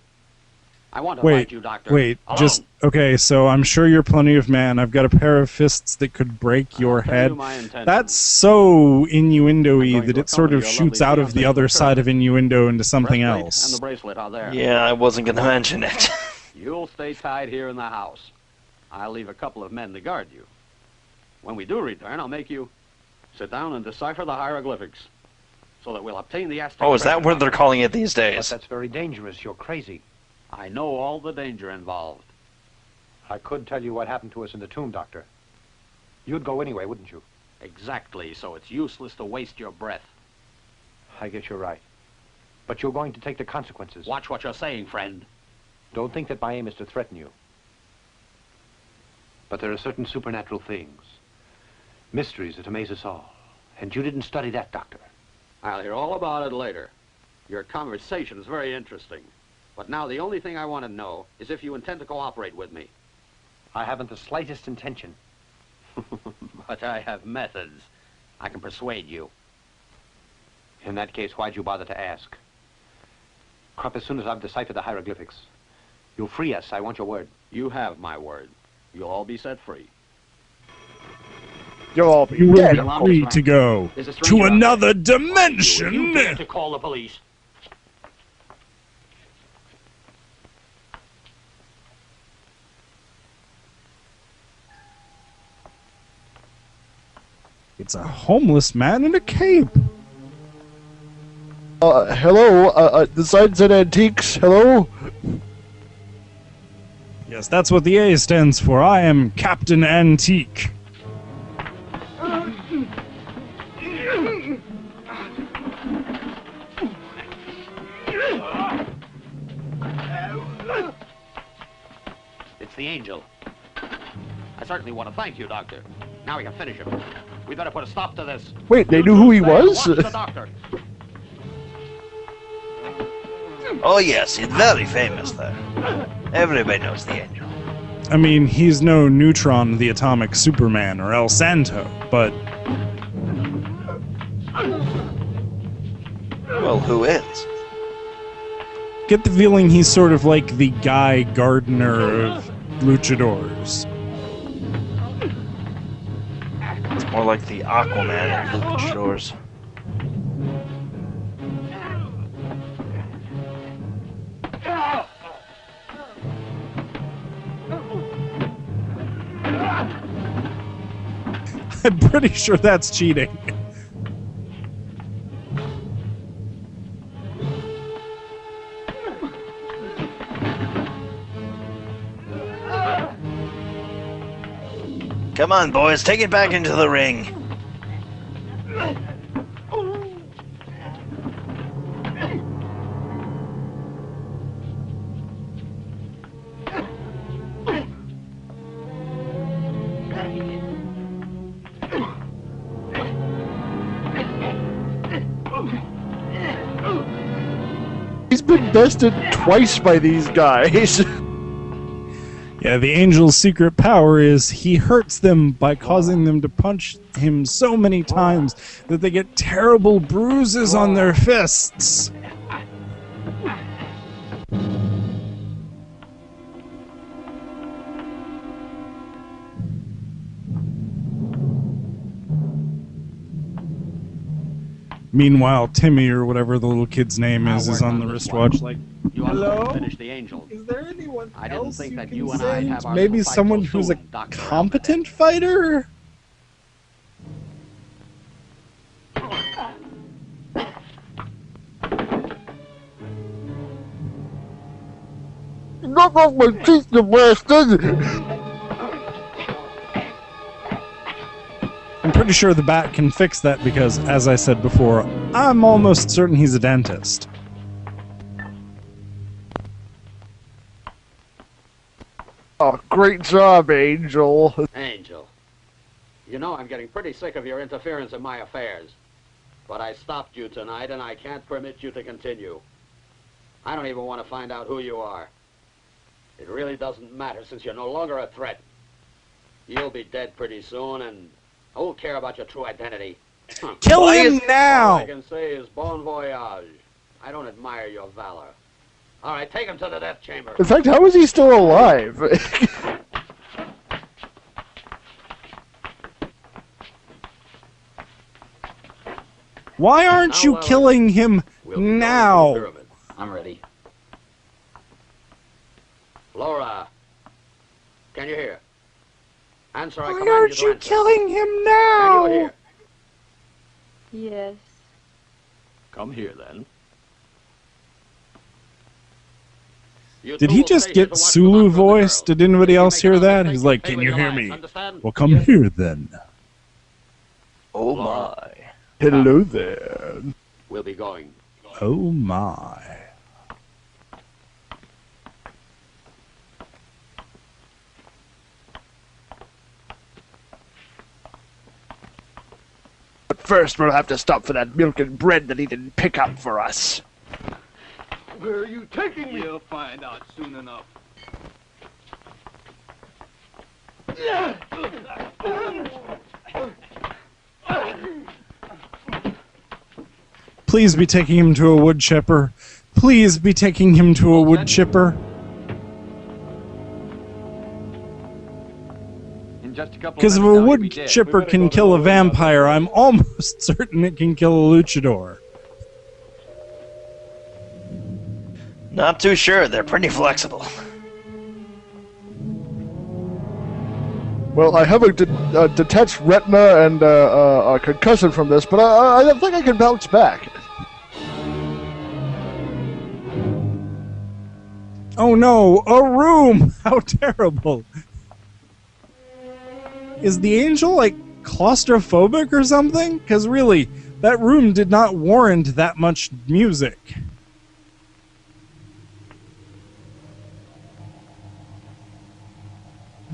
want to fight you, Doctor. Wait, alone. just, okay, so I'm sure you're plenty of man. I've got a pair of fists that could break your tell head. you my intentions. That's so innuendo-y going that to it sort of accompany your shoots lovely out of the fiancée other to side of innuendo into something Breastplate else. And the bracelet are there. Yeah, I wasn't going to mention it. You'll stay tied here in the house. I'll leave a couple of men to guard you. When we do return, I'll make you sit down and decipher the hieroglyphics so that we'll obtain the Aztec. Oh, is that treasure. what they're calling it these But days? that's very dangerous. You're crazy. I know all the danger involved. I could tell you what happened to us in the tomb, Doctor. You'd go anyway, wouldn't you? Exactly, so it's useless to waste your breath. I guess you're right. But you're going to take the consequences. Watch what you're saying, friend. Don't think that my aim is to threaten you. But there are certain supernatural things, mysteries that amaze us all. And you didn't study that, Doctor. I'll hear all about it later. Your conversation is very interesting. But now the only thing I want to know is if you intend to cooperate with me. I haven't the slightest intention. But I have methods. I can persuade you. In that case, why'd you bother to ask? Krupp, as soon as I've deciphered the hieroglyphics, you'll free us. I want your word. You have my word. You'll all be set free. You'll all be You will dead. be free to go There's a to stranger out another there. dimension. You dare to call the police. It's a homeless man in a cape. Hello, the sign said antiques. Hello? Yes, that's what the A stands for. I am Captain Antique. That's the angel. I certainly want to thank you, Doctor. Now we can finish him. We better put a stop to this. Wait, they knew who he was? Watch the doctor. Oh yes, he's very famous there. Everybody knows the angel. I mean, he's no Neutron, the atomic Superman, or El Santo, but... Well, who is? Get the feeling he's sort of like the Guy Gardner of luchadors. It's more like the Aquaman of luchadors. I'm pretty sure that's cheating. Come on, boys, take it back into the ring. He's been bested twice by these guys. Yeah, the angel's secret power is he hurts them by causing them to punch him so many times that they get terrible bruises on their fists. Meanwhile, Timmy, or whatever the little kid's name is on the wristwatch like, You hello? Finish the angel. Is there anyone I didn't else think you that can you and I send? have our Maybe little fight someone so who's a soon, Doctor. competent fighter? Knock off my teeth, you bastard! I'm pretty sure the bat can fix that because, as I said before, I'm almost certain he's a dentist. Oh, great job, Angel. Angel, you know I'm getting pretty sick of your interference in my affairs. But I stopped you tonight, and I can't permit you to continue. I don't even want to find out who you are. It really doesn't matter since you're no longer a threat. You'll be dead pretty soon, and who'll care about your true identity? Kill him now! All I can say is bon voyage. I don't admire your valor. All right, take him to the death chamber. In fact, how is he still alive? Why aren't you killing him now? I'm ready. Laura, can you hear? Answer, I Why command aren't to you answer. killing him Can now? you hear? Yes. Come here, then. You Did two he will just stay here get to watch the Sulu doctor and the voice? girl. Did anybody If you else make hear a that? mistake, He's like, pay can with you your hear lives, me? understand? Well, come Yes. here then. Oh my. Hello there. We'll be going. Oh my. But first, we'll have to stop for that milk and bread that he didn't pick up for us. Where are you taking me? You'll find out soon enough. Please be taking him to a wood chipper. Please be taking him to a wood chipper. In just a couple Because if a minutes, Tony, we wood did. chipper We better can go to kill the a wood vampire, I'm almost certain it can kill a luchador. Not too sure. They're pretty flexible. Well, I have a detached retina and a concussion from this, but I think I can bounce back. Oh no, a room! How terrible! Is the angel, like, claustrophobic or something? Because really, that room did not warrant that much music.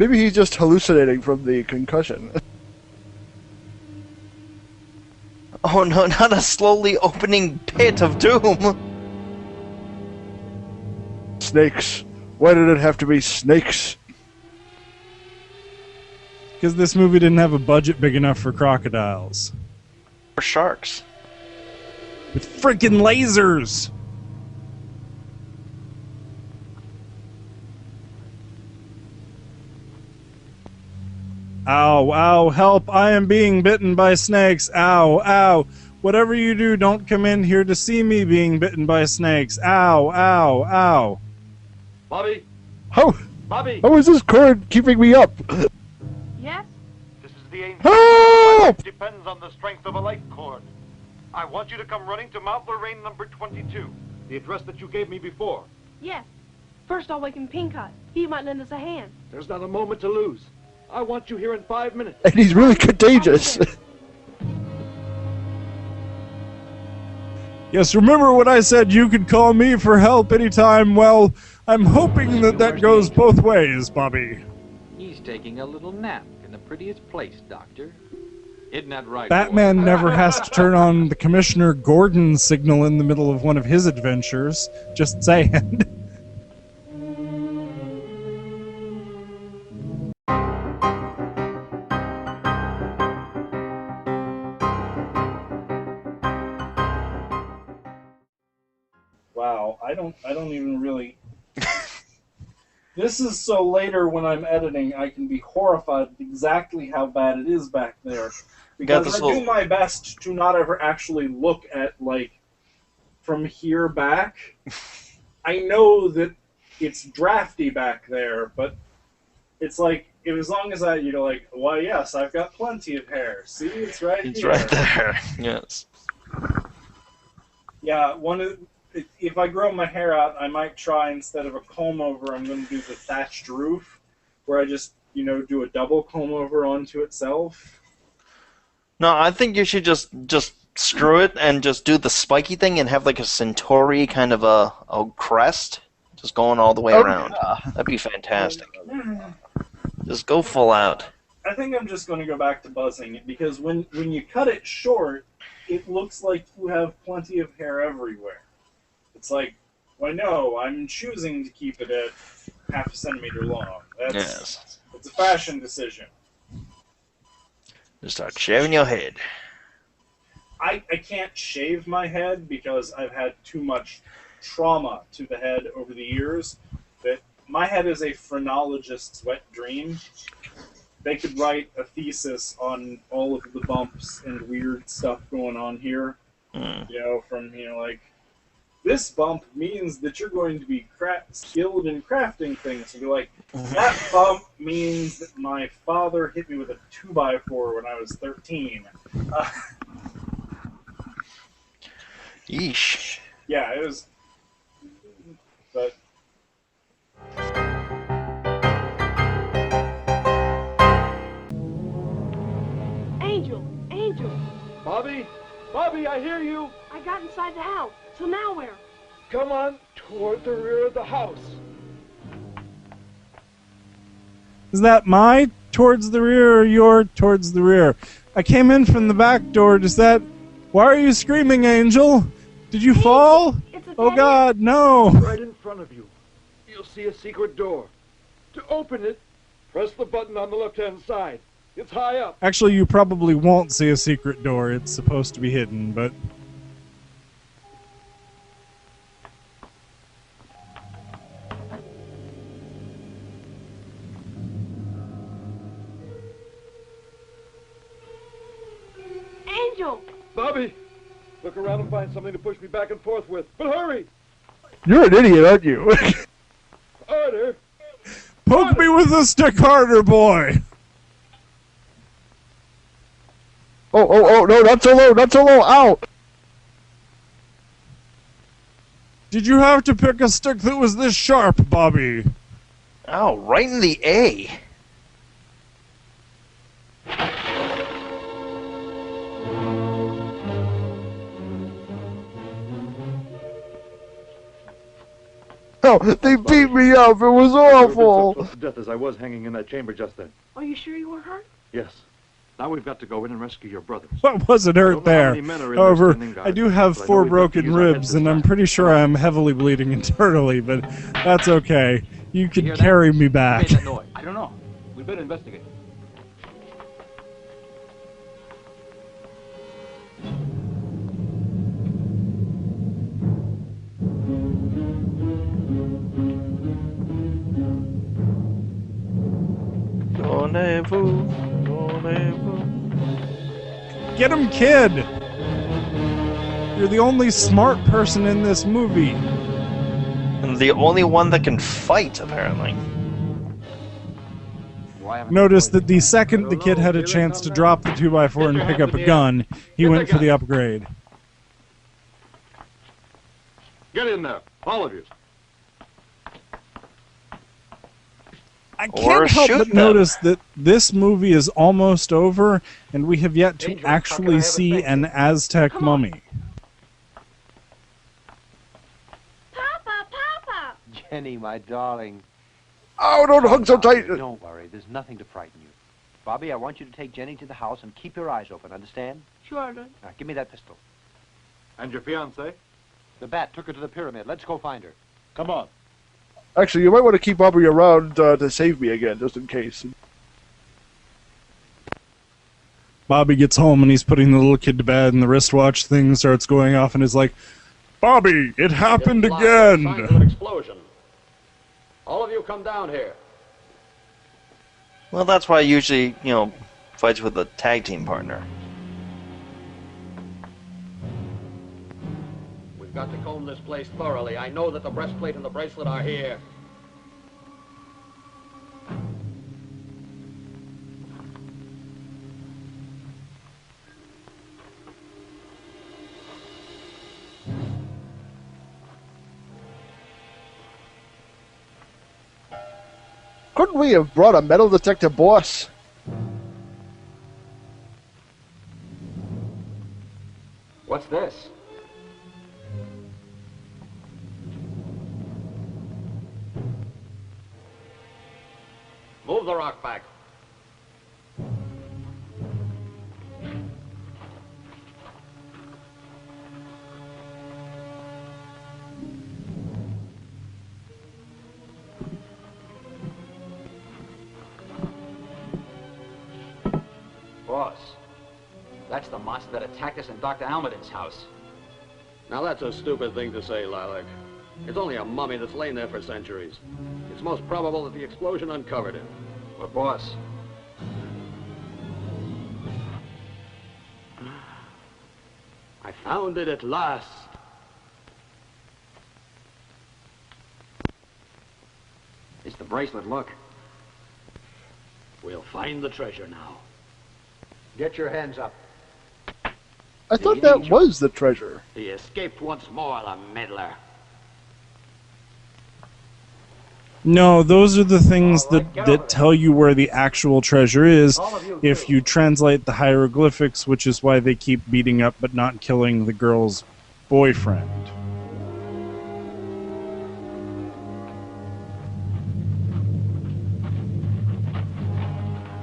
Maybe he's just hallucinating from the concussion. Oh no, not a slowly opening pit of doom! Snakes. Why did it have to be snakes? Because this movie didn't have a budget big enough for crocodiles. Or sharks. With freaking lasers! Ow, ow, help, I am being bitten by snakes. Ow, ow. Whatever you do, don't come in here to see me being bitten by snakes. Ow, ow, ow. Bobby? Bobby! How is this cord keeping me up? Yes? This is the angel. Help! It depends on the strength of a light cord. I want you to come running to Mount Lorraine number 22, the address that you gave me before. Yes. First I'll waken Pinkeye. He might lend us a hand. There's not a moment to lose. I want you here in 5 minutes. And he's really contagious. Yes, remember when I said you could call me for help anytime? Well, I'm hoping that goes both ways, Bobby. He's taking a little nap in the prettiest place, Doctor. Isn't that right, Batman boy? never has to turn on the Commissioner Gordon signal in the middle of one of his adventures. Just saying. Wow, I don't even really. This is so later when I'm editing, I can be horrified at exactly how bad it is back there. Because I do my best to not ever actually look at, like, from here back. I know that it's drafty back there, but it's like, as long as like, why, yes, I've got plenty of hair. See, it's right here. It's right there, yes. Yeah, if I grow my hair out, I might try, instead of a comb over, I'm going to do the thatched roof, where I just, do a double comb over onto itself. No, I think you should just screw it and just do the spiky thing and have like a Centauri kind of a crest, just going all the way around. Yeah. That'd be fantastic. Just go full out. I think I'm just going to go back to buzzing it, because when you cut it short, it looks like you have plenty of hair everywhere. It's like, well, no, I'm choosing to keep it at half a centimeter long. It's a fashion decision. Just start shaving your head. I can't shave my head because I've had too much trauma to the head over the years. That my head is a phrenologist's wet dream. They could write a thesis on all of the bumps and weird stuff going on here. From like, this bump means that you're going to be skilled in crafting things. And be like, that bump means that my father hit me with a 2x4 when I was 13. Yeesh. Yeah, it was. But. Angel! Bobby, I hear you. I got inside the house. So now where? Come on, toward the rear of the house. Is that my towards the rear or your towards the rear? I came in from the back door. Why are you screaming, Angel? Did you fall? Oh God, no. Right in front of you. You'll see a secret door. To open it, press the button on the left-hand side. It's high up. Actually, you probably won't see a secret door. It's supposed to be hidden, but... Angel! Bobby, look around and find something to push me back and forth with. But hurry! You're an idiot, aren't you? Harder! Poke me with a stick harder, boy! Oh, no, not so low, ow! Did you have to pick a stick that was this sharp, Bobby? Ow, right in the A. no! They beat me up. It was I've never been so awful. close to death as I was hanging in that chamber just then. Are you sure you were hurt? Yes. Now we've got to go in and rescue your brothers. What wasn't I hurt don't know how there? many men are in there However, standing guard, I do have but I know 4 we've got to broken use our heads ribs, this and I'm time. pretty sure I'm heavily bleeding internally, but that's okay. You can carry me back. Who made that noise? I don't know. We better investigate. Get him, kid! You're the only smart person in this movie. And the only one that can fight, apparently. Notice that the second the kid had a chance to drop the 2x4 and pick up a gun, he went for the upgrade. Get in there, all of you. I can't help but notice that this movie is almost over, and we have yet to actually see an Aztec mummy. Papa! Jenny, my darling. Oh, don't hug so tight. Don't worry. There's nothing to frighten you. Bobby, I want you to take Jenny to the house and keep your eyes open, understand? Sure, Dad. Now, give me that pistol. And your fiancée? The bat took her to the pyramid. Let's go find her. Come on. Actually, you might want to keep Bobby around to save me again, just in case. Bobby gets home and he's putting the little kid to bed, and the wristwatch thing starts going off, and is like, Bobby, it happened Signs of an again! explosion. All of you come down here. Well, that's why I usually, fights with a tag team partner. We've got to comb this place thoroughly. I know that the breastplate and the bracelet are here. Couldn't we have brought a metal detector, boss? What's this? Move the rock back. Boss, that's the monster that attacked us in Dr. Almadin's house. Now that's a stupid thing to say, Lilac. It's only a mummy that's lain there for centuries. It's most probable that the explosion uncovered it. But boss, I found it at last. it's the bracelet, look. We'll find the treasure now. Get your hands up. I thought that was the treasure. He escaped once more, the meddler. No, those are the things that tell you where the actual treasure is if you translate the hieroglyphics, which is why they keep beating up but not killing the girl's boyfriend.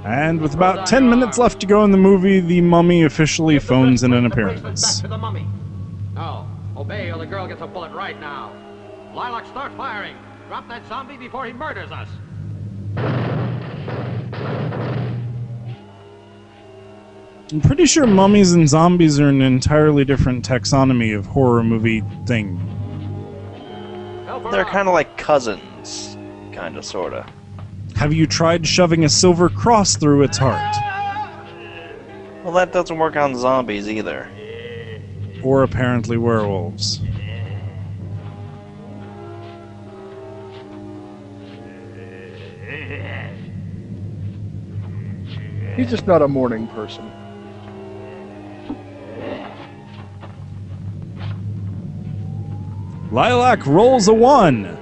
And with about 10 minutes left to go in the movie, the mummy officially phones in an appearance. To the mummy. No, obey or the girl gets a bullet right now. Lilac, start firing. Drop that zombie before he murders us. I'm pretty sure mummies and zombies are an entirely different taxonomy of horror movie thing. They're kind of like cousins. Kind of, sort of. Have you tried shoving a silver cross through its heart? Well, that doesn't work on zombies either. Or apparently werewolves. He's just not a morning person. Lilac rolls a 1.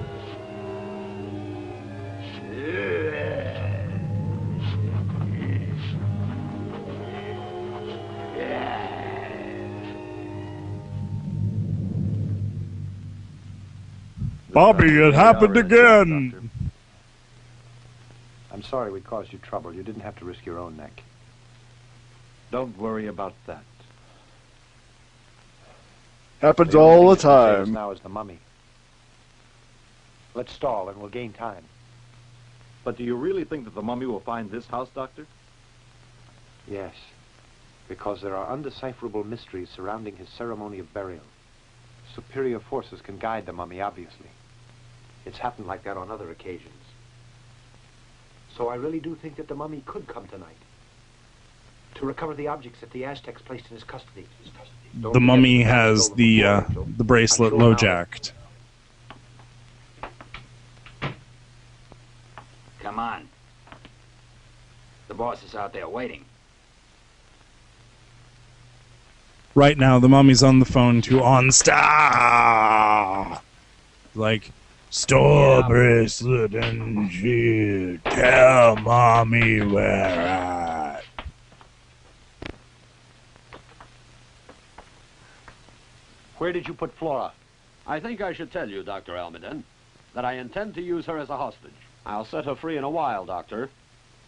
Bobby, it happened again! I'm sorry we caused you trouble. You didn't have to risk your own neck. Don't worry about that. Happens The only all thing the that can save us time. now is the mummy. Let's stall and we'll gain time. But do you really think that the mummy will find this house, Doctor? Yes, because there are undecipherable mysteries surrounding his ceremony of burial. Superior forces can guide the mummy, obviously. It's happened like that on other occasions. So I really do think that the mummy could come tonight to recover the objects that the Aztecs placed in his custody. The mummy has the bracelet low-jacked. Come on. The boss is out there waiting. Right now, the mummy's on the phone to OnStar. Like, store bracelet and shit. Tell mommy where at. Where did you put Flora? I think I should tell you, Dr. Almaden, that I intend to use her as a hostage. I'll set her free in a while, Doctor,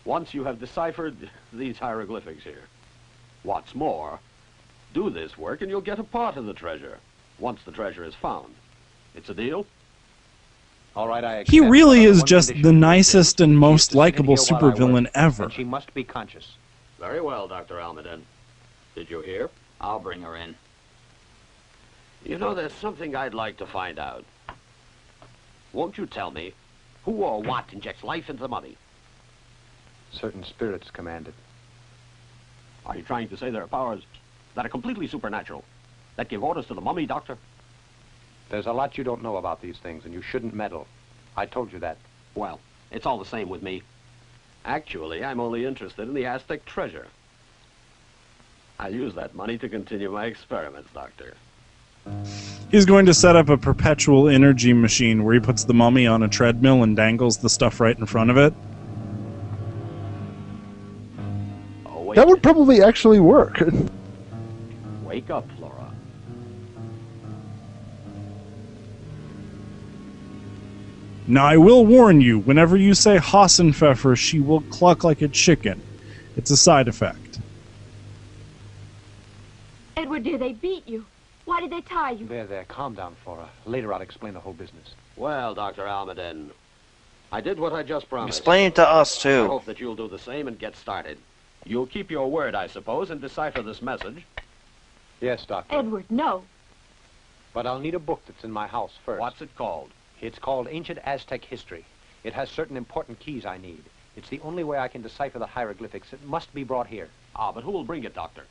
once you have deciphered these hieroglyphics here. What's more, do this work and you'll get a part of the treasure, once the treasure is found. It's a deal? All right, I accept. He really On is one just condition. the nicest and most She is to sit likable here while I supervillain work, ever. And she must be conscious. Very well, Dr. Almaden. Did you hear? I'll bring her in. You know, there's something I'd like to find out. Won't you tell me who or what injects life into the mummy? Certain spirits command it. Are you trying to say there are powers that are completely supernatural, that give orders to the mummy, Doctor? There's a lot you don't know about these things, and you shouldn't meddle. I told you that. Well, it's all the same with me. Actually, I'm only interested in the Aztec treasure. I'll use that money to continue my experiments, Doctor. He's going to set up a perpetual energy machine where he puts the mummy on a treadmill and dangles the stuff right in front of it. Oh, wait. That would probably actually work. Wake up, Flora. Now, I will warn you, whenever you say Hassenpfeffer, she will cluck like a chicken. It's a side effect. Edward, dear, they beat you. Why did they tie you? There, calm down, Flora. Later I'll explain the whole business. Well, Dr. Almaden, I did what I just promised. Explain it to us, I too. hope that you'll do the same and get started. You'll keep your word, I suppose, and decipher this message. Yes, Doctor. Edward, no. But I'll need a book that's in my house first. What's it called? It's called Ancient Aztec History. It has certain important keys I need. It's the only way I can decipher the hieroglyphics. It must be brought here. Ah, but who will bring it, Doctor?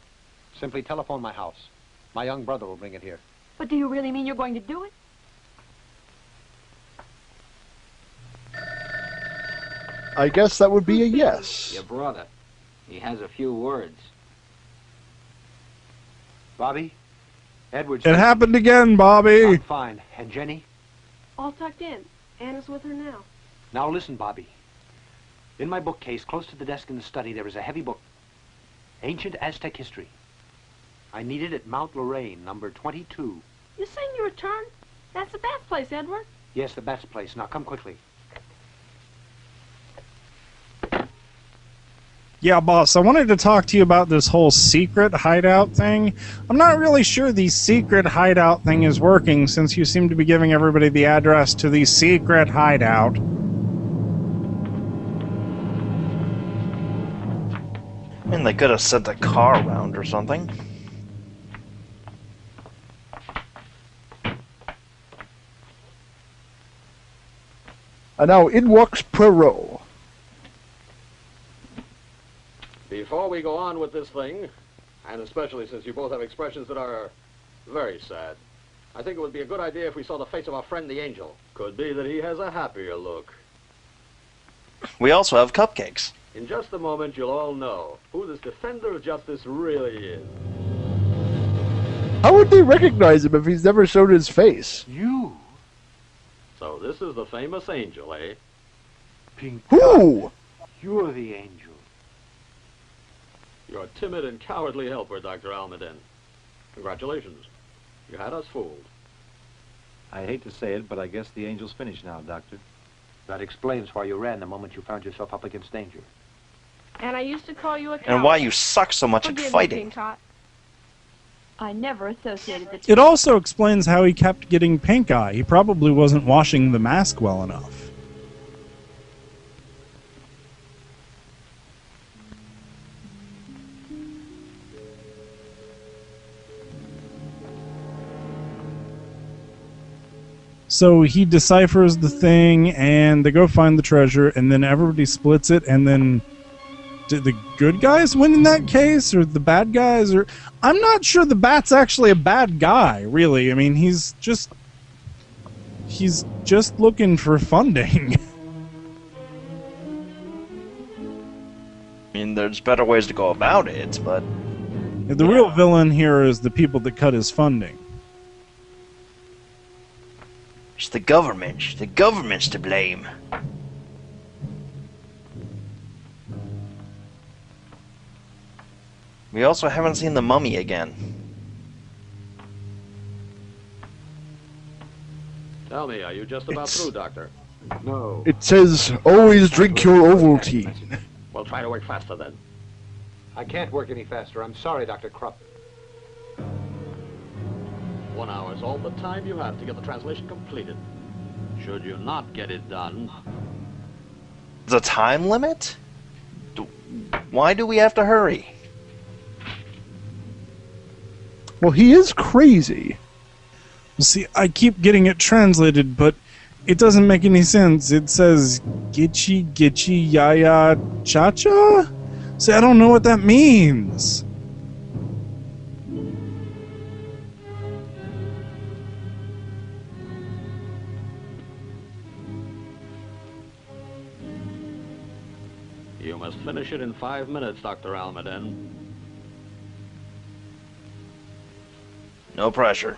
Simply telephone my house. My young brother will bring it here. But do you really mean you're going to do it? I guess that would be a yes. Your brother. He has a few words. Bobby? Edward's... It happened again, Bobby! I'm fine. And Jenny? All tucked in. Anna's with her now. Now listen, Bobby. In my bookcase, close to the desk in the study, there is a heavy book. Ancient Aztec History. I need it at Mount Lorraine, number 22. You saying you returned? That's the Bat's place, Edward. Yes, the Bat's place. Now come quickly. Yeah, boss, I wanted to talk to you about this whole secret hideout thing. I'm not really sure the secret hideout thing is working, since you seem to be giving everybody the address to the secret hideout. I mean, they could have sent a car around or something. And now in walks Poirot. Before we go on with this thing, and especially since you both have expressions that are very sad, I think it would be a good idea if we saw the face of our friend the Angel. Could be that he has a happier look. We also have cupcakes. In just a moment, you'll all know who this defender of justice really is. How would they recognize him if he's never shown his face? You? So this is the famous Angel, eh? Pink. Who? You're the Angel. Your timid and cowardly helper, Dr. Almaden. Congratulations. You had us fooled. I hate to say it, but I guess the angel's finished now, Doctor. That explains why you ran the moment you found yourself up against danger. And I used to call you a coward. And why you suck so much at Forgive me, fighting. King Tot. I never associated the two. It also explains how he kept getting pink eye. He probably wasn't washing the mask well enough. So he deciphers the thing, and they go find the treasure, and then everybody splits it, and then did the good guys win in that case, or the bad guys? Or I'm not sure the Bat's actually a bad guy, really. I mean, he's just looking for funding. I mean, there's better ways to go about it, but... The real villain here is the people that cut his funding. It's the government. The government's to blame. We also haven't seen the mummy again. Tell me, are you just about through, Doctor? No. It says, always drink your Ovaltine. Well, try to work faster then. I can't work any faster. I'm sorry, Dr. Krupp. 1 hour is all the time you have to get the translation completed. Should you not get it done... The time limit? Why do we have to hurry? Well, he is crazy. See, I keep getting it translated, but it doesn't make any sense. It says, Gitchy, Gitchy, Yaya, Cha-Cha? See, I don't know what that means. You must finish it in 5 minutes, Dr. Almaden. No pressure.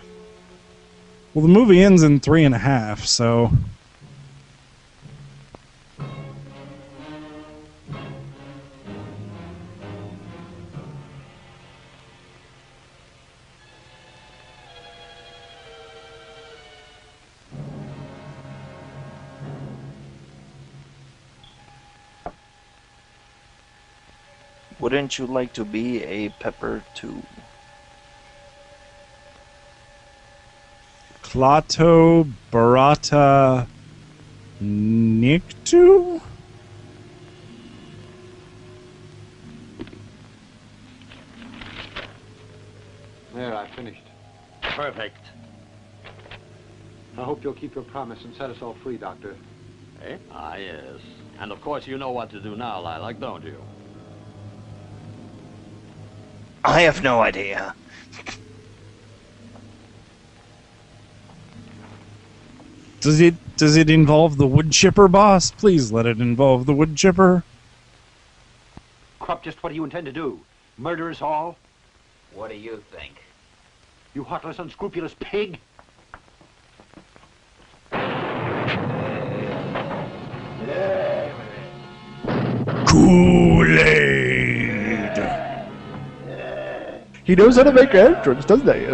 Well, the movie ends in 3.5, so... Wouldn't you like to be a pepper too? Klato Barata Niktu? There, I finished. Perfect. I hope you'll keep your promise and set us all free, Doctor. Eh? Ah, yes. And of course you know what to do now, Lilac, don't you? I have no idea. Does it involve the wood chipper, boss? Please let it involve the wood chipper. Krupp, just what do you intend to do? Murder us all? What do you think? You heartless, unscrupulous pig! Kool-Aid! He knows how to make entrance, doesn't he?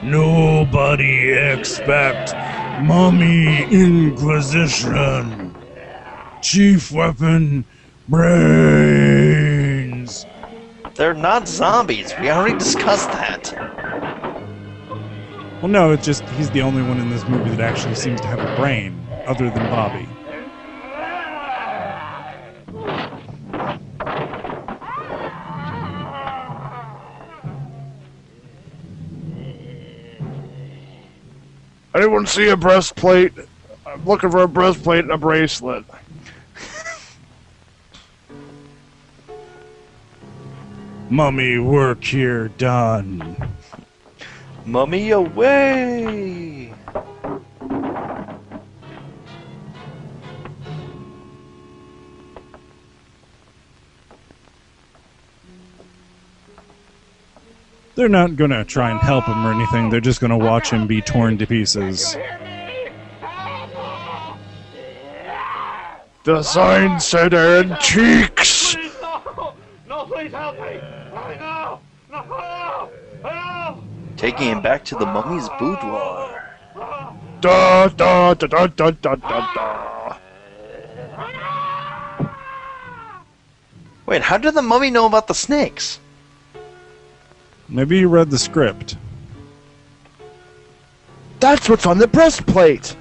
Nobody expect Mummy Inquisition. Chief weapon, brains. They're not zombies. We already discussed that. Well, no, it's just he's the only one in this movie that actually seems to have a brain, other than Bobby. Anyone see a breastplate? I'm looking for a breastplate and a bracelet. Mummy, work here done. Mummy away! They're not gonna try and help him or anything. They're just gonna watch him be torn to pieces. The sign said antiques! Please, no! No, please help me! No! No! Help! Taking him back to the mummy's boudoir. Da da da da da da da da. Wait, how did the mummy know about the snakes? Maybe you read the script. That's what's on the breastplate.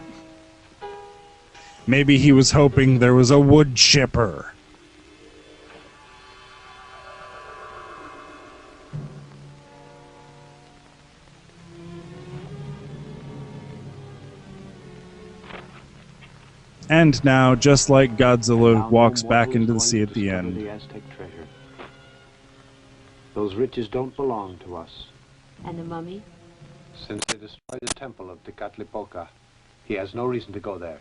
Maybe he was hoping there was a wood chipper. And now, just like Godzilla walks back into the sea at the end. The Aztec treasure. Those riches don't belong to us. And the mummy? Since they destroyed the temple of Tecatlipoca, he has no reason to go there.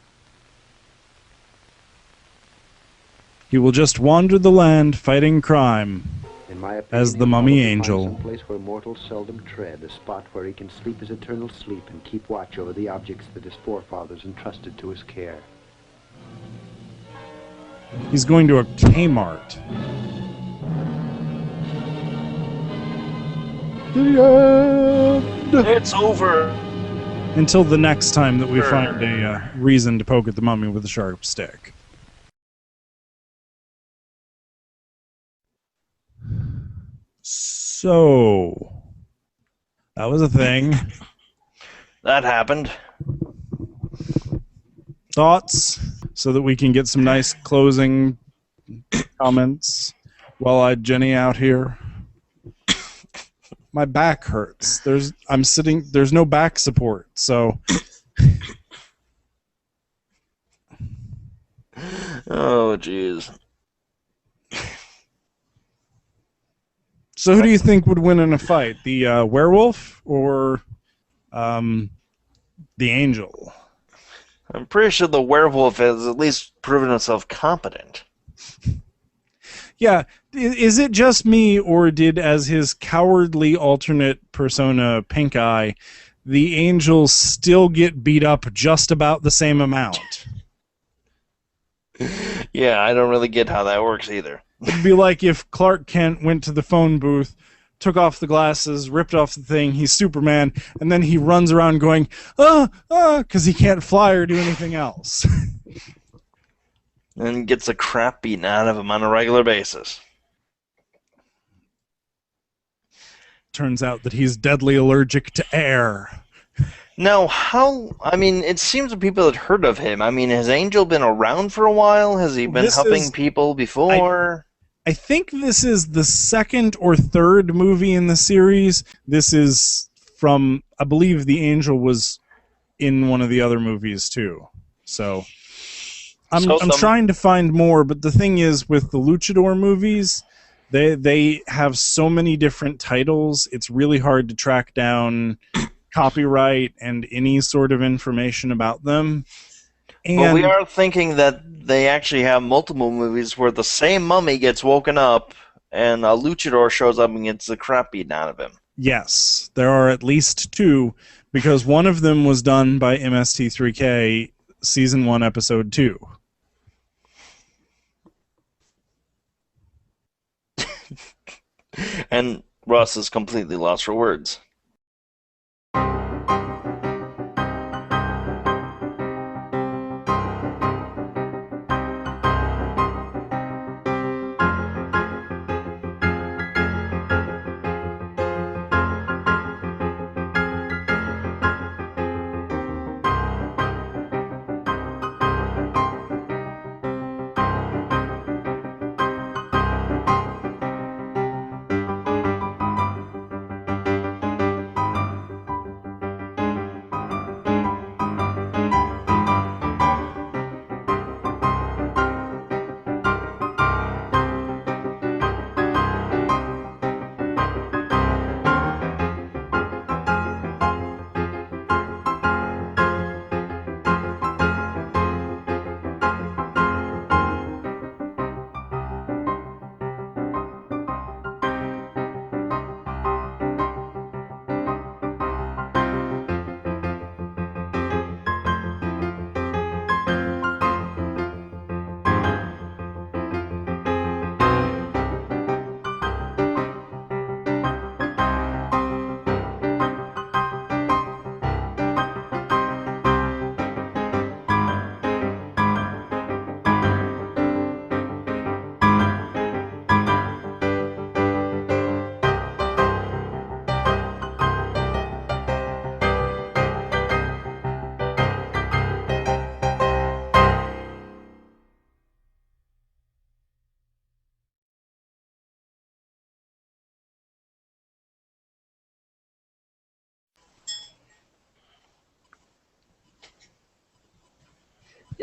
He will just wander the land fighting crime. In my opinion, as the mummy he angel. Some place where mortals seldom tread, a spot where he can sleep his eternal sleep and keep watch over the objects that his forefathers entrusted to his care. He's going to a Kmart. The end. It's over. Until the next time that we find a reason to poke at the mummy with a sharp stick. So, that was a thing. That happened. Thoughts? So that we can get some nice closing comments while I Jenny out here. My back hurts. There's no back support, so Oh jeez. So who do you think would win in a fight? The werewolf or the angel? I'm pretty sure the werewolf has at least proven himself competent. Yeah, is it just me, or did, as his cowardly alternate persona, Pink Eye, the angel still get beat up just about the same amount? Yeah, I don't really get how that works either. It'd be like if Clark Kent went to the phone booth, took off the glasses, ripped off the thing, he's Superman, and then he runs around going, because he can't fly or do anything else. And gets the crap beaten out of him on a regular basis. Turns out that he's deadly allergic to air. Now, it seems that people had heard of him. I mean, has Angel been around for a while? Has he been helping people before? I think this is the second or third movie in the series. This is from, I believe the Angel was in one of the other movies too. So I'm trying to find more, but the thing is with the Luchador movies, they have so many different titles, it's really hard to track down copyright and any sort of information about them. And but we are thinking that they actually have multiple movies where the same mummy gets woken up and a luchador shows up and gets the crap beaten out of him. Yes, there are at least two, because one of them was done by MST3K, Season 1, Episode 2. And Russ is completely lost for words.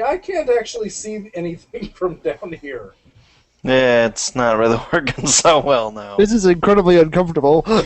Yeah, I can't actually see anything from down here. Yeah, it's not really working so well now. This is incredibly uncomfortable.